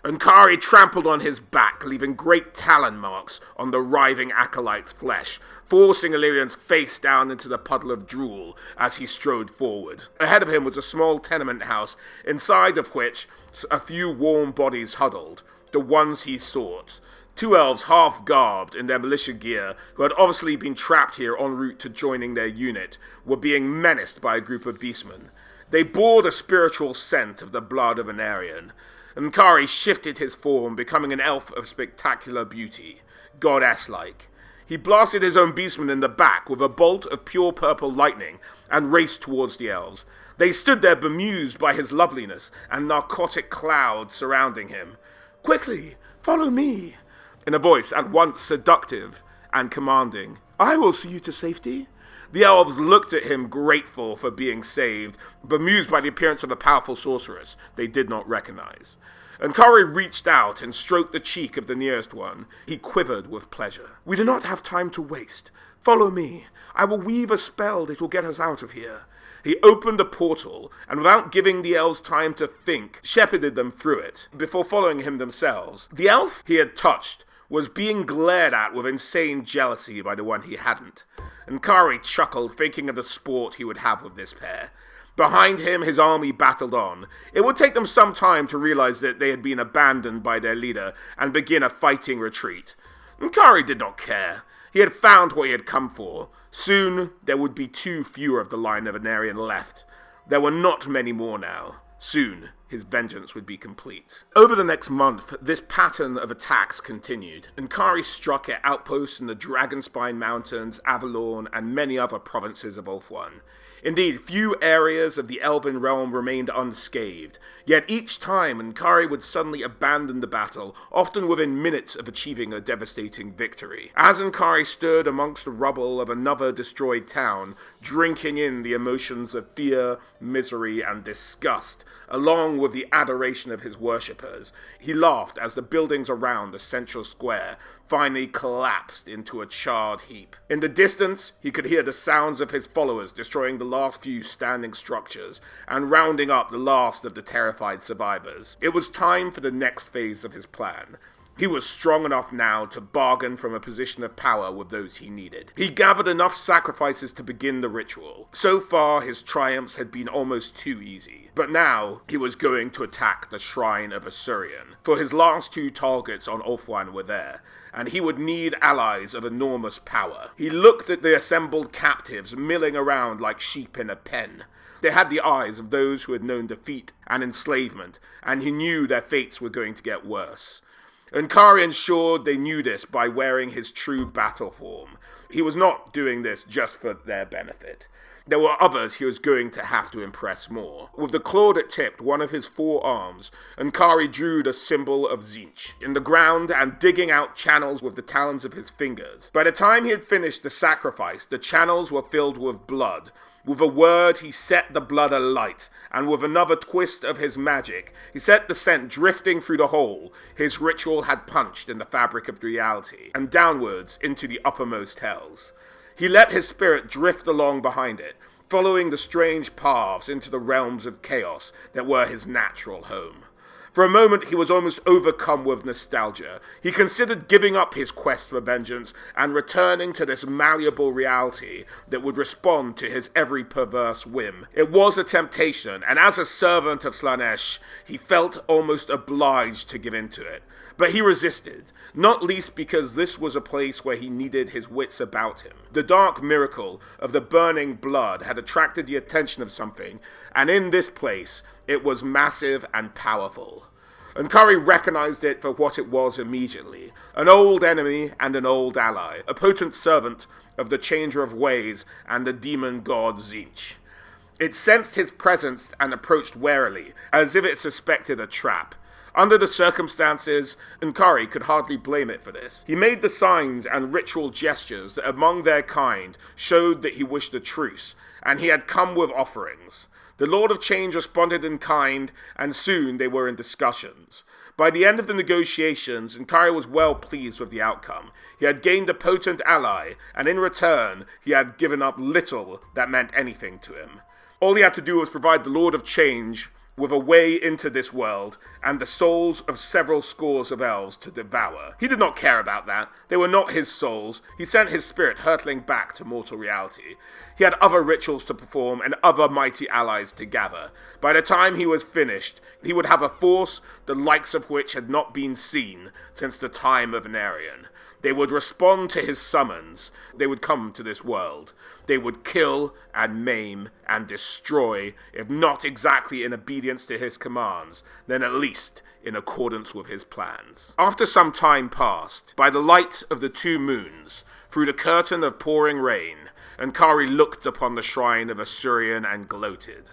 [SPEAKER 1] Ankari trampled on his back, leaving great talon marks on the writhing acolyte's flesh, forcing Ilyrion's face down into the puddle of drool as he strode forward. Ahead of him was a small tenement house, inside of which a few warm bodies huddled, the ones he sought. Two elves half-garbed in their militia gear, who had obviously been trapped here en route to joining their unit, were being menaced by a group of beastmen. They bore the spiritual scent of the blood of Anarian. Ankari shifted his form, becoming an elf of spectacular beauty, goddess-like. He blasted his own beastmen in the back with a bolt of pure purple lightning and raced towards the elves. They stood there bemused by his loveliness and narcotic clouds surrounding him. "Quickly, follow me," in a voice at once seductive and commanding. "I will see you to safety." The elves looked at him, grateful for being saved, bemused by the appearance of a powerful sorceress they did not recognize. Ankari reached out and stroked the cheek of the nearest one. He quivered with pleasure. "We do not have time to waste. Follow me. I will weave a spell that will get us out of here." He opened a portal, and without giving the elves time to think, shepherded them through it, before following him themselves. The elf he had touched was being glared at with insane jealousy by the one he hadn't. Ankari chuckled, thinking of the sport he would have with this pair. Behind him, his army battled on. It would take them some time to realize that they had been abandoned by their leader and begin a fighting retreat. Ankari did not care. He had found what he had come for. Soon, there would be too few of the line of Anarian left. There were not many more now. Soon, his vengeance would be complete. Over the next month, this pattern of attacks continued. Ankari struck at outposts in the Dragonspine Mountains, Avalon, and many other provinces of Ulthuan. Indeed, few areas of the Elven realm remained unscathed, yet each time Ankari would suddenly abandon the battle, often within minutes of achieving a devastating victory. As Ankari stood amongst the rubble of another destroyed town, drinking in the emotions of fear, misery, and disgust, along with the adoration of his worshippers, he laughed as the buildings around the central square finally collapsed into a charred heap. In the distance, he could hear the sounds of his followers destroying the last few standing structures and rounding up the last of the terrified survivors. It was time for the next phase of his plan. He was strong enough now to bargain from a position of power with those he needed. He gathered enough sacrifices to begin the ritual. So far, his triumphs had been almost too easy. But now, he was going to attack the Shrine of Asurion, for his last two targets on Ulthuan were there, and he would need allies of enormous power. He looked at the assembled captives milling around like sheep in a pen. They had the eyes of those who had known defeat and enslavement, and he knew their fates were going to get worse. Ankari ensured they knew this by wearing his true battle form. He was not doing this just for their benefit. There were others he was going to have to impress more. With the claw that tipped one of his forearms, Ankari drew the symbol of Tzeentch in the ground and digging out channels with the talons of his fingers. By the time he had finished the sacrifice, the channels were filled with blood. With a word, he set the blood alight, and with another twist of his magic, he set the scent drifting through the hole his ritual had punched in the fabric of reality, and downwards into the uppermost hells. He let his spirit drift along behind it, following the strange paths into the realms of chaos that were his natural home. For a moment, he was almost overcome with nostalgia. He considered giving up his quest for vengeance and returning to this malleable reality that would respond to his every perverse whim. It was a temptation, and as a servant of Slaanesh, he felt almost obliged to give in to it. But he resisted, not least because this was a place where he needed his wits about him. The dark miracle of the burning blood had attracted the attention of something, and in this place, it was massive and powerful. Ankari recognized it for what it was immediately, an old enemy and an old ally, a potent servant of the Changer of Ways and the demon god Tzeentch. It sensed his presence and approached warily, as if it suspected a trap. Under the circumstances, Ankari could hardly blame it for this. He made the signs and ritual gestures that among their kind showed that he wished a truce, and he had come with offerings. The Lord of Change responded in kind, and soon they were in discussions. By the end of the negotiations, Ankari was well pleased with the outcome. He had gained a potent ally, and in return, he had given up little that meant anything to him. All he had to do was provide the Lord of Change with a way into this world, and the souls of several scores of elves to devour. He did not care about that. They were not his souls. He sent his spirit hurtling back to mortal reality. He had other rituals to perform and other mighty allies to gather. By the time he was finished, he would have a force the likes of which had not been seen since the time of Anarion. They would respond to his summons. They would come to this world. They would kill and maim and destroy, if not exactly in obedience to his commands, then at least in accordance with his plans. After some time passed, by the light of the two moons, through the curtain of pouring rain, Ankari looked upon the shrine of Asurion and gloated.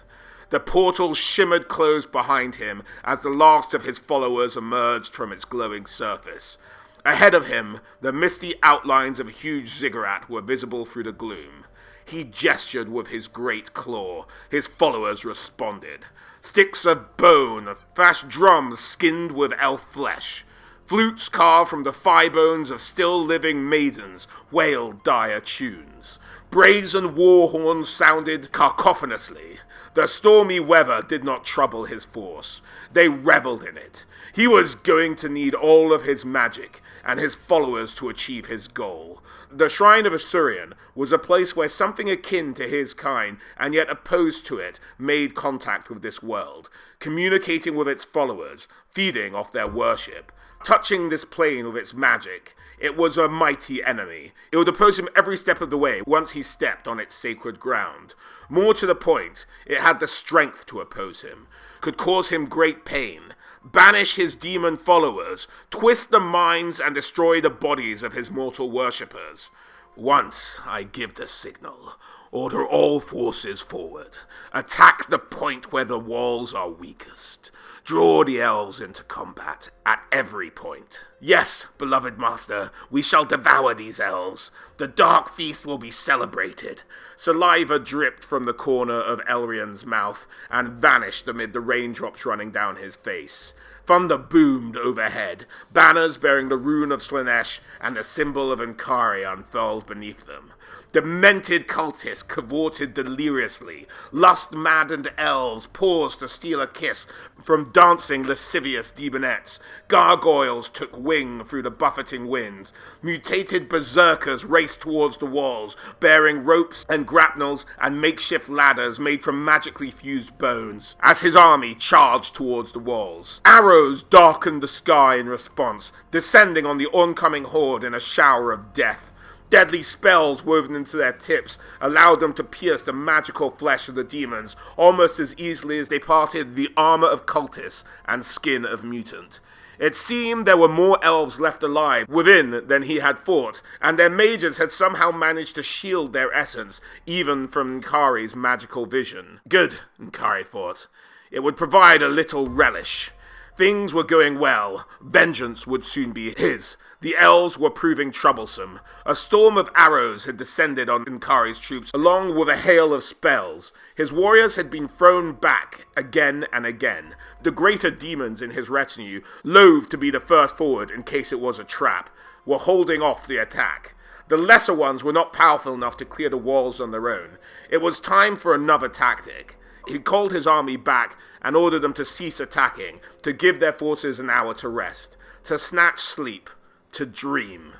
[SPEAKER 1] The portal shimmered closed behind him as the last of his followers emerged from its glowing surface. Ahead of him, the misty outlines of a huge ziggurat were visible through the gloom. He gestured with his great claw. His followers responded. sticks of bone, thatched drums skinned with elf flesh. Flutes carved from the thigh bones of still-living maidens wailed dire tunes. Brazen war horns sounded cacophonously. The stormy weather did not trouble his force. They reveled in it. He was going to need all of his magic and his followers to achieve his goal. The Shrine of Asuryan was a place where something akin to his kind, and yet opposed to it, made contact with this world, communicating with its followers, feeding off their worship. Touching this plane with its magic, it was a mighty enemy. It would oppose him every step of the way once he stepped on its sacred ground. More to the point, it had the strength to oppose him, could cause him great pain, banish his demon followers, twist the minds and destroy the bodies of his mortal worshippers. Once I give the signal, order all forces forward, attack the point where the walls are weakest. Draw the elves into combat at every point. Yes, beloved master, we shall devour these elves. The dark feast will be celebrated. Saliva dripped from the corner of Elrion's mouth and vanished amid the raindrops running down his face. Thunder boomed overhead, banners bearing the rune of Slaanesh and the symbol of Ankari unfurled beneath them. Demented cultists cavorted deliriously. Lust-maddened elves paused to steal a kiss from dancing lascivious demonettes. Gargoyles took wing through the buffeting winds. Mutated berserkers raced towards the walls, bearing ropes and grapnels and makeshift ladders made from magically fused bones, as his army charged towards the walls. Arrows darkened the sky in response, descending on the oncoming horde in a shower of death. Deadly spells woven into their tips allowed them to pierce the magical flesh of the demons almost as easily as they parted the armor of cultists and skin of mutant. It seemed there were more elves left alive within than he had thought, and their mages had somehow managed to shield their essence, even from Nkari's magical vision. Good, Nkari thought. It would provide a little relish. Things were going well. Vengeance would soon be his. The elves were proving troublesome. A storm of arrows had descended on Nkari's troops, along with a hail of spells. His warriors had been thrown back again and again. The greater demons in his retinue, loath to be the first forward in case it was a trap, were holding off the attack. The lesser ones were not powerful enough to clear the walls on their own. It was time for another tactic. He called his army back and ordered them to cease attacking, to give their forces an hour to rest, to snatch sleep, to dream.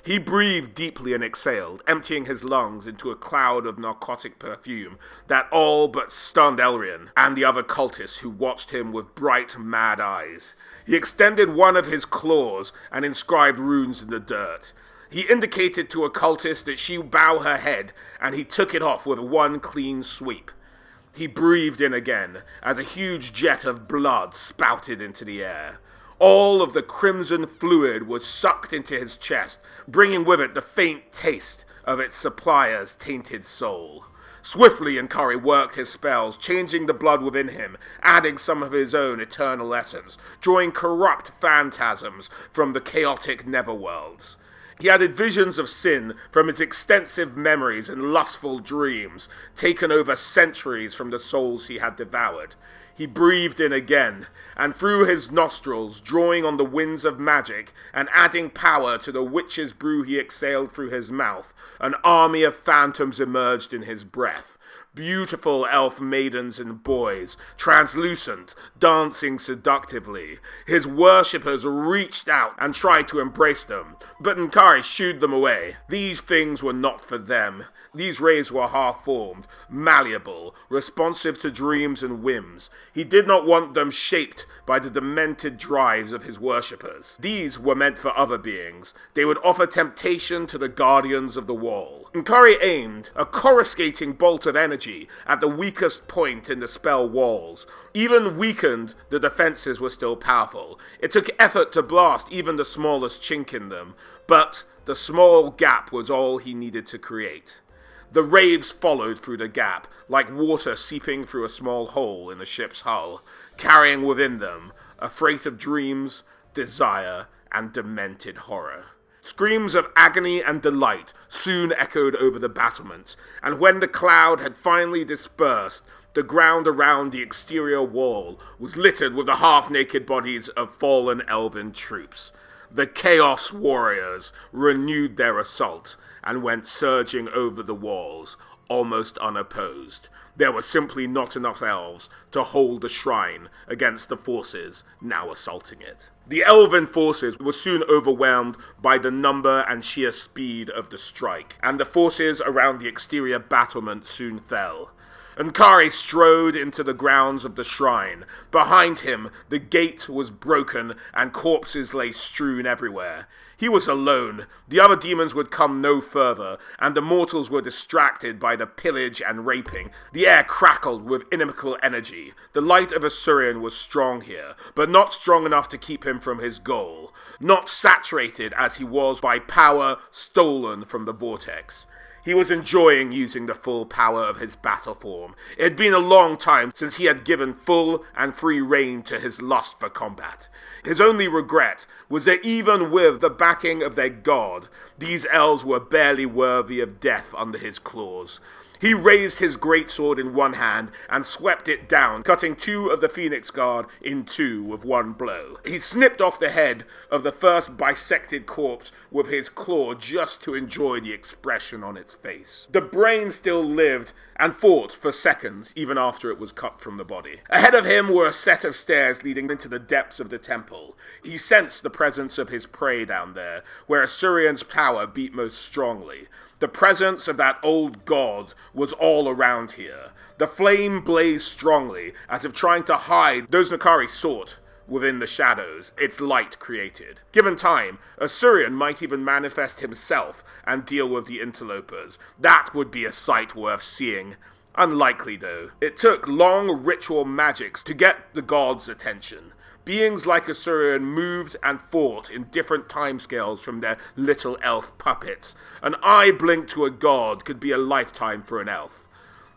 [SPEAKER 1] He breathed deeply and exhaled, emptying his lungs into a cloud of narcotic perfume that all but stunned Elrion and the other cultists who watched him with bright, mad eyes. He extended one of his claws and inscribed runes in the dirt. He indicated to a cultist that she bow her head, and he took it off with one clean sweep. He breathed in again, as a huge jet of blood spouted into the air. All of the crimson fluid was sucked into his chest, bringing with it the faint taste of its supplier's tainted soul. Swiftly Nkari worked his spells, changing the blood within him, adding some of his own eternal essence, drawing corrupt phantasms from the chaotic netherworlds. He added visions of sin from its extensive memories and lustful dreams, taken over centuries from the souls he had devoured. He breathed in again, and through his nostrils, drawing on the winds of magic, and adding power to the witch's brew he exhaled through his mouth, an army of phantoms emerged in his breath. Beautiful elf maidens and boys, translucent, dancing seductively. His worshippers reached out and tried to embrace them, but Nkari shooed them away. These things were not for them. These rays were half-formed, malleable, responsive to dreams and whims. He did not want them shaped by the demented drives of his worshippers. These were meant for other beings. They would offer temptation to the guardians of the wall. Nkari aimed, a coruscating bolt of energy, at the weakest point in the spell walls. Even weakened, the defenses were still powerful. It took effort to blast even the smallest chink in them, but the small gap was all he needed to create. The raves followed through the gap, like water seeping through a small hole in a ship's hull, carrying within them a freight of dreams, desire, and demented horror. Screams of agony and delight soon echoed over the battlements, and when the cloud had finally dispersed, The ground around the exterior wall was littered with the half-naked bodies of fallen elven troops. The Chaos Warriors renewed their assault and went surging over the walls, almost unopposed. There were simply not enough elves to hold the shrine against the forces now assaulting it. The elven forces were soon overwhelmed by the number and sheer speed of the strike, and the forces around the exterior battlement soon fell. Ankari strode into the grounds of the shrine. Behind him, the gate was broken and corpses lay strewn everywhere. He was alone. The other demons would come no further, and the mortals were distracted by the pillage and raping. The air crackled with inimical energy. The light of Asuryan was strong here, but not strong enough to keep him from his goal. Not saturated as he was by power stolen from the vortex. He was enjoying using the full power of his battle form. It had been a long time since he had given full and free rein to his lust for combat. His only regret was that even with the backing of their god, these elves were barely worthy of death under his claws. He raised his greatsword in one hand and swept it down, cutting 2 of the Phoenix Guard in 2 with one blow. He snipped off the head of the first bisected corpse with his claw just to enjoy the expression on its face. The brain still lived and fought for seconds even after it was cut from the body. Ahead of him were a set of stairs leading into the depths of the temple. He sensed the presence of his prey down there, where Asuryan's power beat most strongly. The presence of that old god was all around here. The flame blazed strongly, as if trying to hide those N'Kari sought within the shadows its light created. Given time, Asuryan might even manifest himself and deal with the interlopers. That would be a sight worth seeing. Unlikely, though. It took long ritual magics to get the god's attention. Beings like Asuryan moved and fought in different timescales from their little elf puppets. An eye blink to a god could be a lifetime for an elf.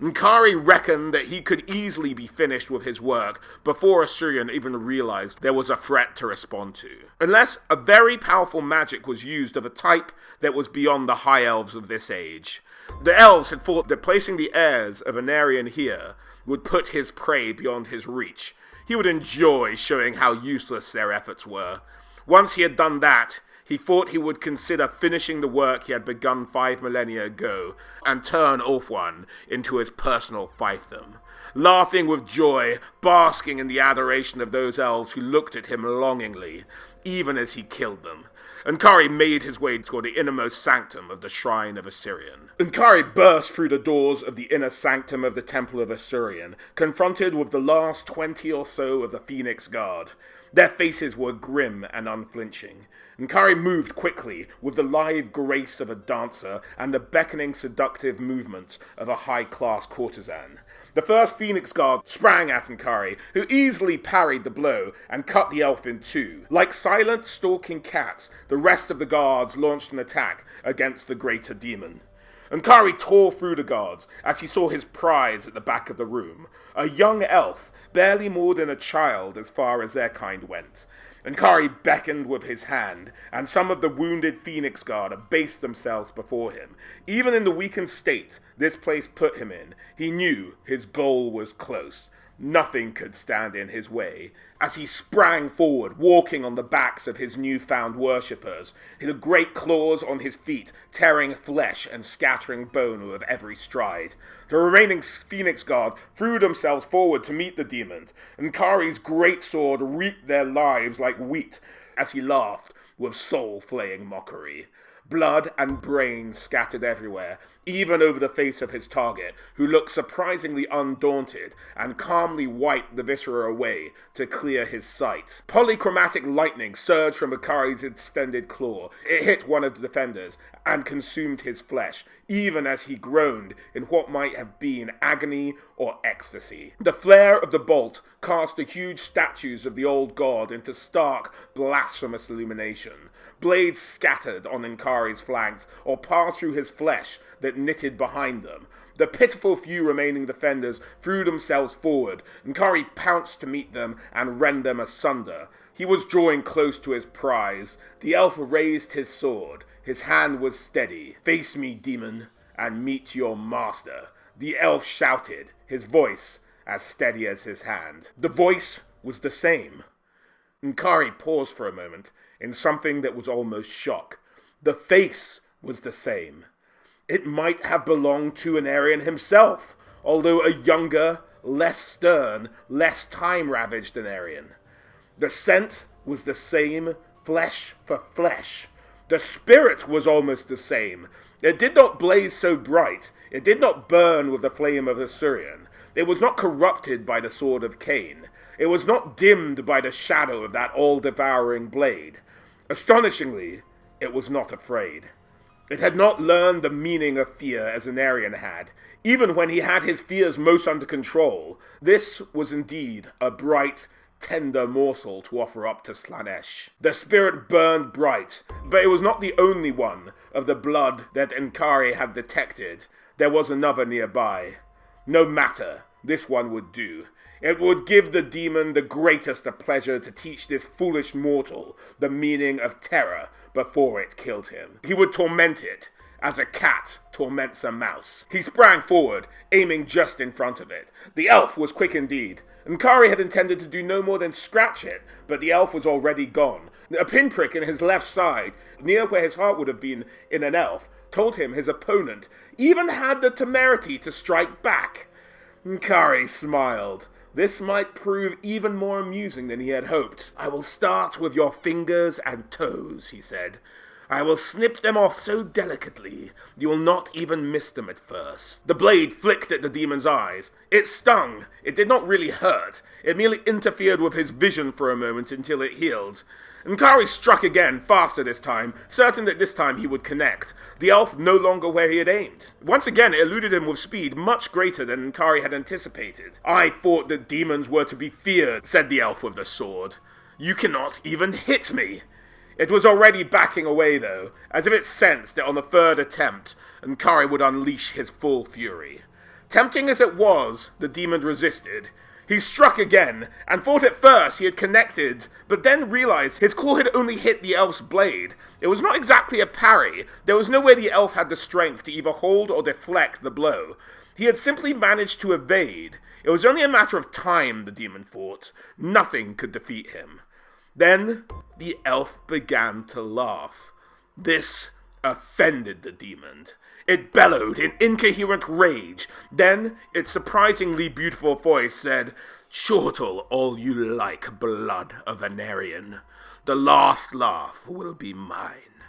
[SPEAKER 1] N'Kari reckoned that he could easily be finished with his work before Asuryan even realized there was a threat to respond to. Unless a very powerful magic was used of a type that was beyond the high elves of this age. The elves had thought that placing the heirs of Anarion here would put his prey beyond his reach. He would enjoy showing how useless their efforts were. Once he had done that, he thought he would consider finishing the work he had begun 5 millennia ago and turn Ulthuan into his personal fiefdom. Laughing with joy, basking in the adoration of those elves who looked at him longingly, even as he killed them. N'Kari made his way toward the innermost sanctum of the Shrine of Asuryan. N'Kari burst through the doors of the inner sanctum of the Temple of Asuryan, confronted with the last 20 or so of the Phoenix Guard. Their faces were grim and unflinching. N'Kari moved quickly, with the lithe grace of a dancer and the beckoning seductive movements of a high-class courtesan. The first Phoenix Guard sprang at N'Kari, who easily parried the blow and cut the elf in 2. Like silent, stalking cats, the rest of the guards launched an attack against the greater demon. N'Kari tore through the guards as he saw his prize at the back of the room, a young elf, barely more than a child as far as their kind went. N'Kari beckoned with his hand, and some of the wounded Phoenix Guard abased themselves before him. Even in the weakened state this place put him in, he knew his goal was close. Nothing could stand in his way. As he sprang forward, walking on the backs of his newfound worshippers, the great claws on his feet tearing flesh and scattering bone with every stride. The remaining Phoenix Guard threw themselves forward to meet the demons, and Kari's great sword reaped their lives like wheat as he laughed with soul-flaying mockery. Blood and brains scattered everywhere, even over the face of his target, who looked surprisingly undaunted and calmly wiped the viscera away to clear his sight. Polychromatic lightning surged from Akari's extended claw. It hit one of the defenders and consumed his flesh, even as he groaned in what might have been agony or ecstasy. The flare of the bolt cast the huge statues of the old god into stark, blasphemous illumination. Blades scattered on N'Kari's flanks or passed through his flesh that knitted behind them. The pitiful few remaining defenders threw themselves forward. N'Kari pounced to meet them and rend them asunder. He was drawing close to his prize. The elf raised his sword. His hand was steady. "Face me, demon, and meet your master," the elf shouted, his voice as steady as his hand. The voice was the same. Nkari paused for a moment in something that was almost shock. The face was the same. It might have belonged to an Aryan himself, although a younger, less stern, less time-ravaged than Aryan. The scent was the same, flesh for flesh. The spirit was almost the same. It did not blaze so bright. It did not burn with the flame of Assyrian. It was not corrupted by the sword of Cain. It was not dimmed by the shadow of that all-devouring blade. Astonishingly, it was not afraid. It had not learned the meaning of fear as an Aryan had. Even when he had his fears most under control, this was indeed a bright, tender morsel to offer up to Slaanesh. The spirit burned bright, but it was not the only one of the blood that Nkari had detected. There was another nearby. No matter, this one would do. It would give the demon the greatest of pleasure to teach this foolish mortal the meaning of terror before it killed him. He would torment it, as a cat torments a mouse. He sprang forward, aiming just in front of it. The elf was quick indeed. Nkari had intended to do no more than scratch it, but the elf was already gone. A pinprick in his left side, near where his heart would have been in an elf, told him his opponent even had the temerity to strike back. Nkari smiled. This might prove even more amusing than he had hoped. "I will start with your fingers and toes," he said. "I will snip them off so delicately, you will not even miss them at first." The blade flicked at the demon's eyes. It stung. It did not really hurt. It merely interfered with his vision for a moment until it healed. Nkari struck again, faster this time, certain that this time he would connect. The elf no longer where he had aimed. Once again it eluded him with speed much greater than Nkari had anticipated. "I thought that demons were to be feared," said the elf with the sword. "You cannot even hit me." It was already backing away, though, as if it sensed that on the third attempt, Nkari would unleash his full fury. Tempting as it was, the demon resisted. He struck again, and thought at first he had connected, but then realized his claw had only hit the elf's blade. It was not exactly a parry. There was no way the elf had the strength to either hold or deflect the blow. He had simply managed to evade. It was only a matter of time, the demon thought. Nothing could defeat him. Then the elf began to laugh. This offended the demon. It bellowed in incoherent rage. Then its surprisingly beautiful voice said, "Chortle all you like, blood of an Aryan. The last laugh will be mine."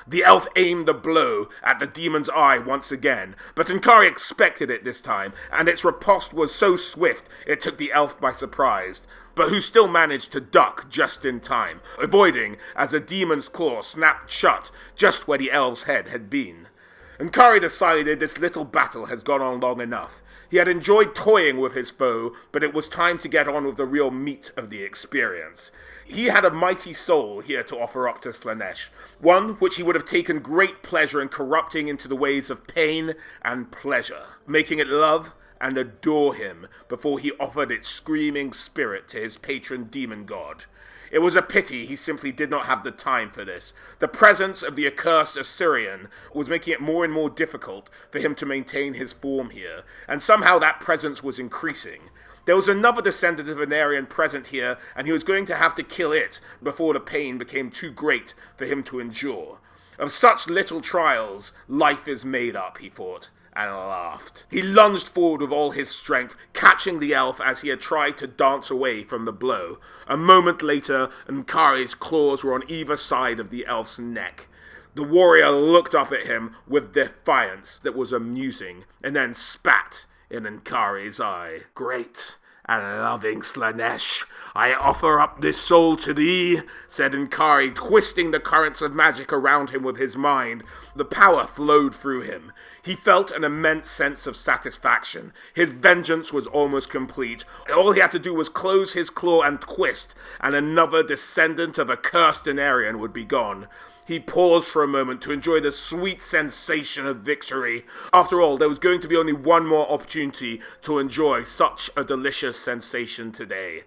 [SPEAKER 1] The elf aimed the blow at the demon's eye once again, but Nkari expected it this time, and its riposte was so swift it took the elf by surprise, but who still managed to duck just in time, avoiding as the demon's claw snapped shut just where the elf's head had been. Nkari decided this little battle had gone on long enough. He had enjoyed toying with his foe, but it was time to get on with the real meat of the experience. He had a mighty soul here to offer up to Slaanesh, one which he would have taken great pleasure in corrupting into the ways of pain and pleasure, making it love and adore him before he offered its screaming spirit to his patron demon god. It was a pity he simply did not have the time for this. The presence of the accursed Assyrian was making it more and more difficult for him to maintain his form here, and somehow that presence was increasing. There was another descendant of an Aryan present here, and he was going to have to kill it before the pain became too great for him to endure. Of such little trials, life is made up, he thought, and laughed. He lunged forward with all his strength, catching the elf as he had tried to dance away from the blow. A moment later, Nkari's claws were on either side of the elf's neck. The warrior looked up at him with defiance that was amusing, and then spat in Nkari's eye. "Great and loving Slaanesh, I offer up this soul to thee," said Nkari, twisting the currents of magic around him with his mind. The power flowed through him. He felt an immense sense of satisfaction. His vengeance was almost complete. All he had to do was close his claw and twist, and another descendant of a cursed Aryan would be gone. He paused for a moment to enjoy the sweet sensation of victory. After all, there was going to be only one more opportunity to enjoy such a delicious sensation today.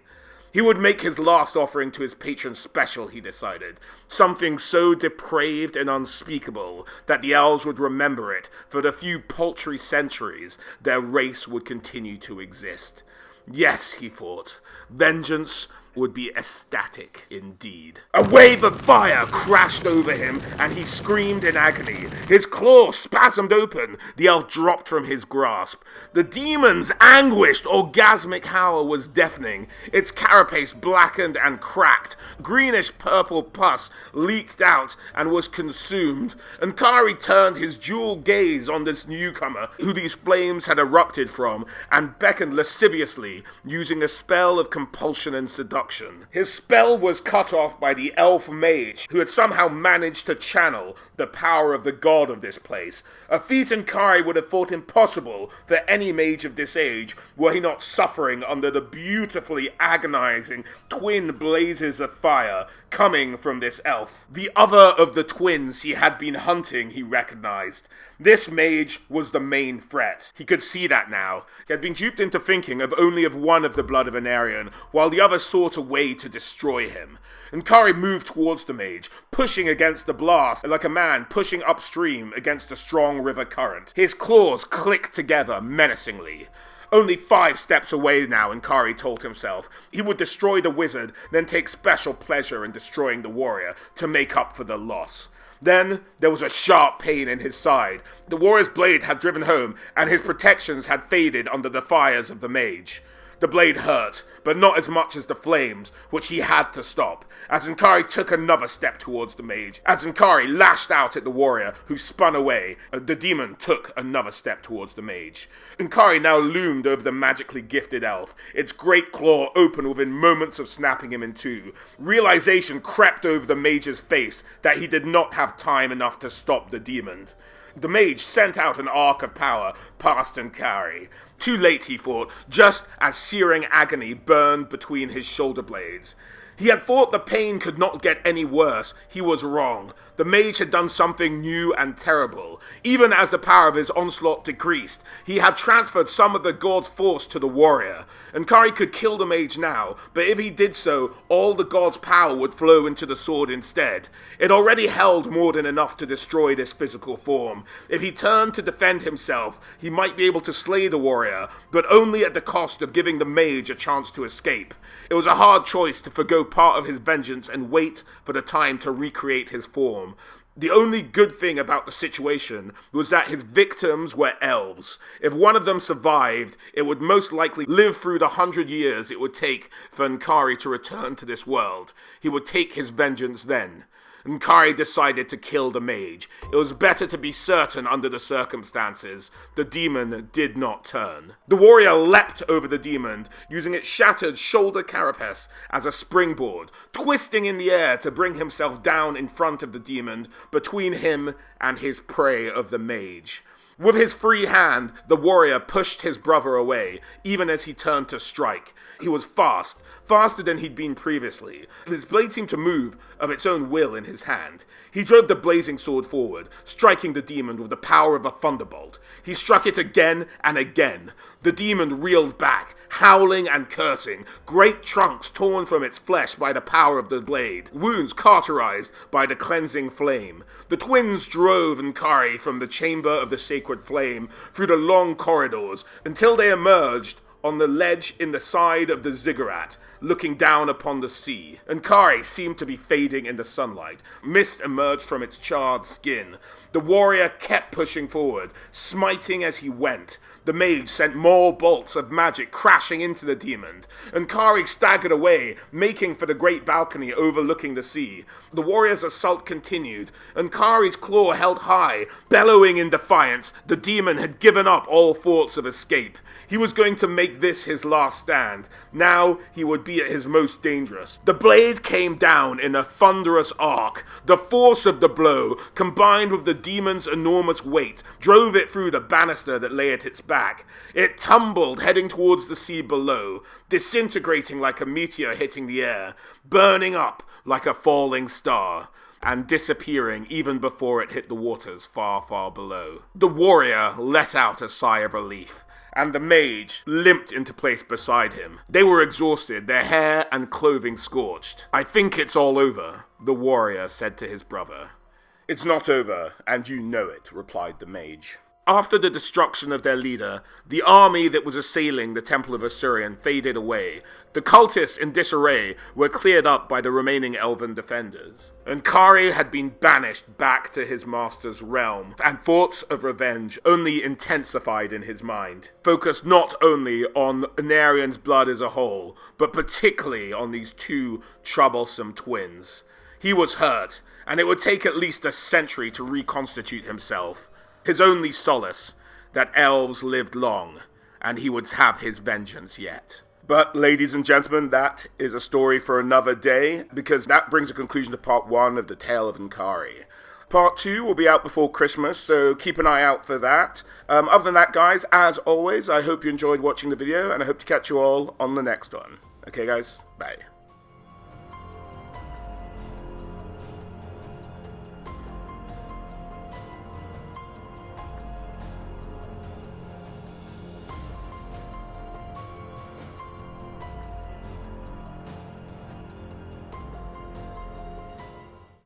[SPEAKER 1] He would make his last offering to his patron special, he decided. Something so depraved and unspeakable that the Elves would remember it for the few paltry centuries their race would continue to exist. Yes, he thought, vengeance would be ecstatic indeed. A wave of fire crashed over him, and he screamed in agony. His claw spasmed open. The elf dropped from his grasp. The demon's anguished, orgasmic howl was deafening. Its carapace blackened and cracked. Greenish-purple pus leaked out and was consumed. And Kari turned his jewel gaze on this newcomer, who these flames had erupted from, and beckoned lasciviously, using a spell of compulsion and seduction. His spell was cut off by the elf mage, who had somehow managed to channel the power of the god of this place, a feat Kari would have thought impossible for any mage of this age, were he not suffering under the beautifully agonizing twin blazes of fire coming from this elf. The other of the twins he had been hunting, he recognized. This mage was the main threat. He could see that now. He had been duped into thinking of only of one of the blood of an Aryan, while the other sought a way to destroy him. And Kari moved towards the mage, pushing against the blast like a man pushing upstream against a strong river current. His claws clicked together menacingly. Only 5 steps away now, Kari told himself. He would destroy the wizard, then take special pleasure in destroying the warrior to make up for the loss. Then there was a sharp pain in his side. The warrior's blade had driven home, and his protections had faded under the fires of the mage. The blade hurt, but not as much as the flames, which he had to stop, as Kari took another step towards the mage. As Kari lashed out at the warrior, who spun away, the demon took another step towards the mage. Kari now loomed over the magically gifted elf, its great claw open within moments of snapping him in two. Realization crept over the mage's face that he did not have time enough to stop the demon. The mage sent out an arc of power past Kari. Too late, he thought, just as searing agony burned between his shoulder blades. He had thought the pain could not get any worse. He was wrong. The mage had done something new and terrible. Even as the power of his onslaught decreased, he had transferred some of the god's force to the warrior. Kari could kill the mage now, but if he did so, all the god's power would flow into the sword instead. It already held more than enough to destroy this physical form. If he turned to defend himself, he might be able to slay the warrior, but only at the cost of giving the mage a chance to escape. It was a hard choice to forgo part of his vengeance and wait for the time to recreate his form. The only good thing about the situation was that his victims were elves. If one of them survived, it would most likely live through the 100 years it would take for Kari to return to this world. He would take his vengeance then. Kari decided to kill the mage. It was better to be certain under the circumstances. The demon did not turn. The warrior leapt over the demon, using its shattered shoulder carapace as a springboard, twisting in the air to bring himself down in front of the demon, between him and his prey of the mage. With his free hand, the warrior pushed his brother away, even as he turned to strike. He was fast, faster than he'd been previously. His blade seemed to move of its own will in his hand. He drove the blazing sword forward, striking the demon with the power of a thunderbolt. He struck it again and again. The demon reeled back, howling and cursing, great trunks torn from its flesh by the power of the blade, wounds cauterized by the cleansing flame. The twins drove Kari from the chamber of the sacred flame through the long corridors until they emerged on the ledge in the side of the ziggurat, looking down upon the sea. Kari seemed to be fading in the sunlight. Mist emerged from its charred skin. The warrior kept pushing forward, smiting as he went. The mage sent more bolts of magic crashing into the demon, and Kari staggered away, making for the great balcony overlooking the sea. The warrior's assault continued, and Kari's claw held high, bellowing in defiance. The demon had given up all thoughts of escape. He was going to make this his last stand. Now he would be at his most dangerous. The blade came down in a thunderous arc. The force of the blow, combined with the demon's enormous weight, drove it through the banister that lay at its back. It tumbled, heading towards the sea below, disintegrating like a meteor hitting the air, burning up like a falling star, and disappearing even before it hit the waters far, far below. The warrior let out a sigh of relief, and the mage limped into place beside him. They were exhausted, their hair and clothing scorched. "I think it's all over," the warrior said to his brother. "It's not over, and you know it," replied the mage. After the destruction of their leader, the army that was assailing the Temple of Osirian faded away. The cultists in disarray were cleared up by the remaining elven defenders. And Kari had been banished back to his master's realm, and thoughts of revenge only intensified in his mind, focused not only on Anarian's blood as a whole, but particularly on these two troublesome twins. He was hurt, and it would take at least a century to reconstitute himself. His only solace, that elves lived long, and he would have his vengeance yet. But, ladies and gentlemen, that is a story for another day, because that brings a conclusion to part 1 of the Tale of Nkari. Part 2 will be out before Christmas, so keep an eye out for that. Other than that, guys, as always, I hope you enjoyed watching the video, and I hope to catch you all on the next one. Okay, guys? Bye.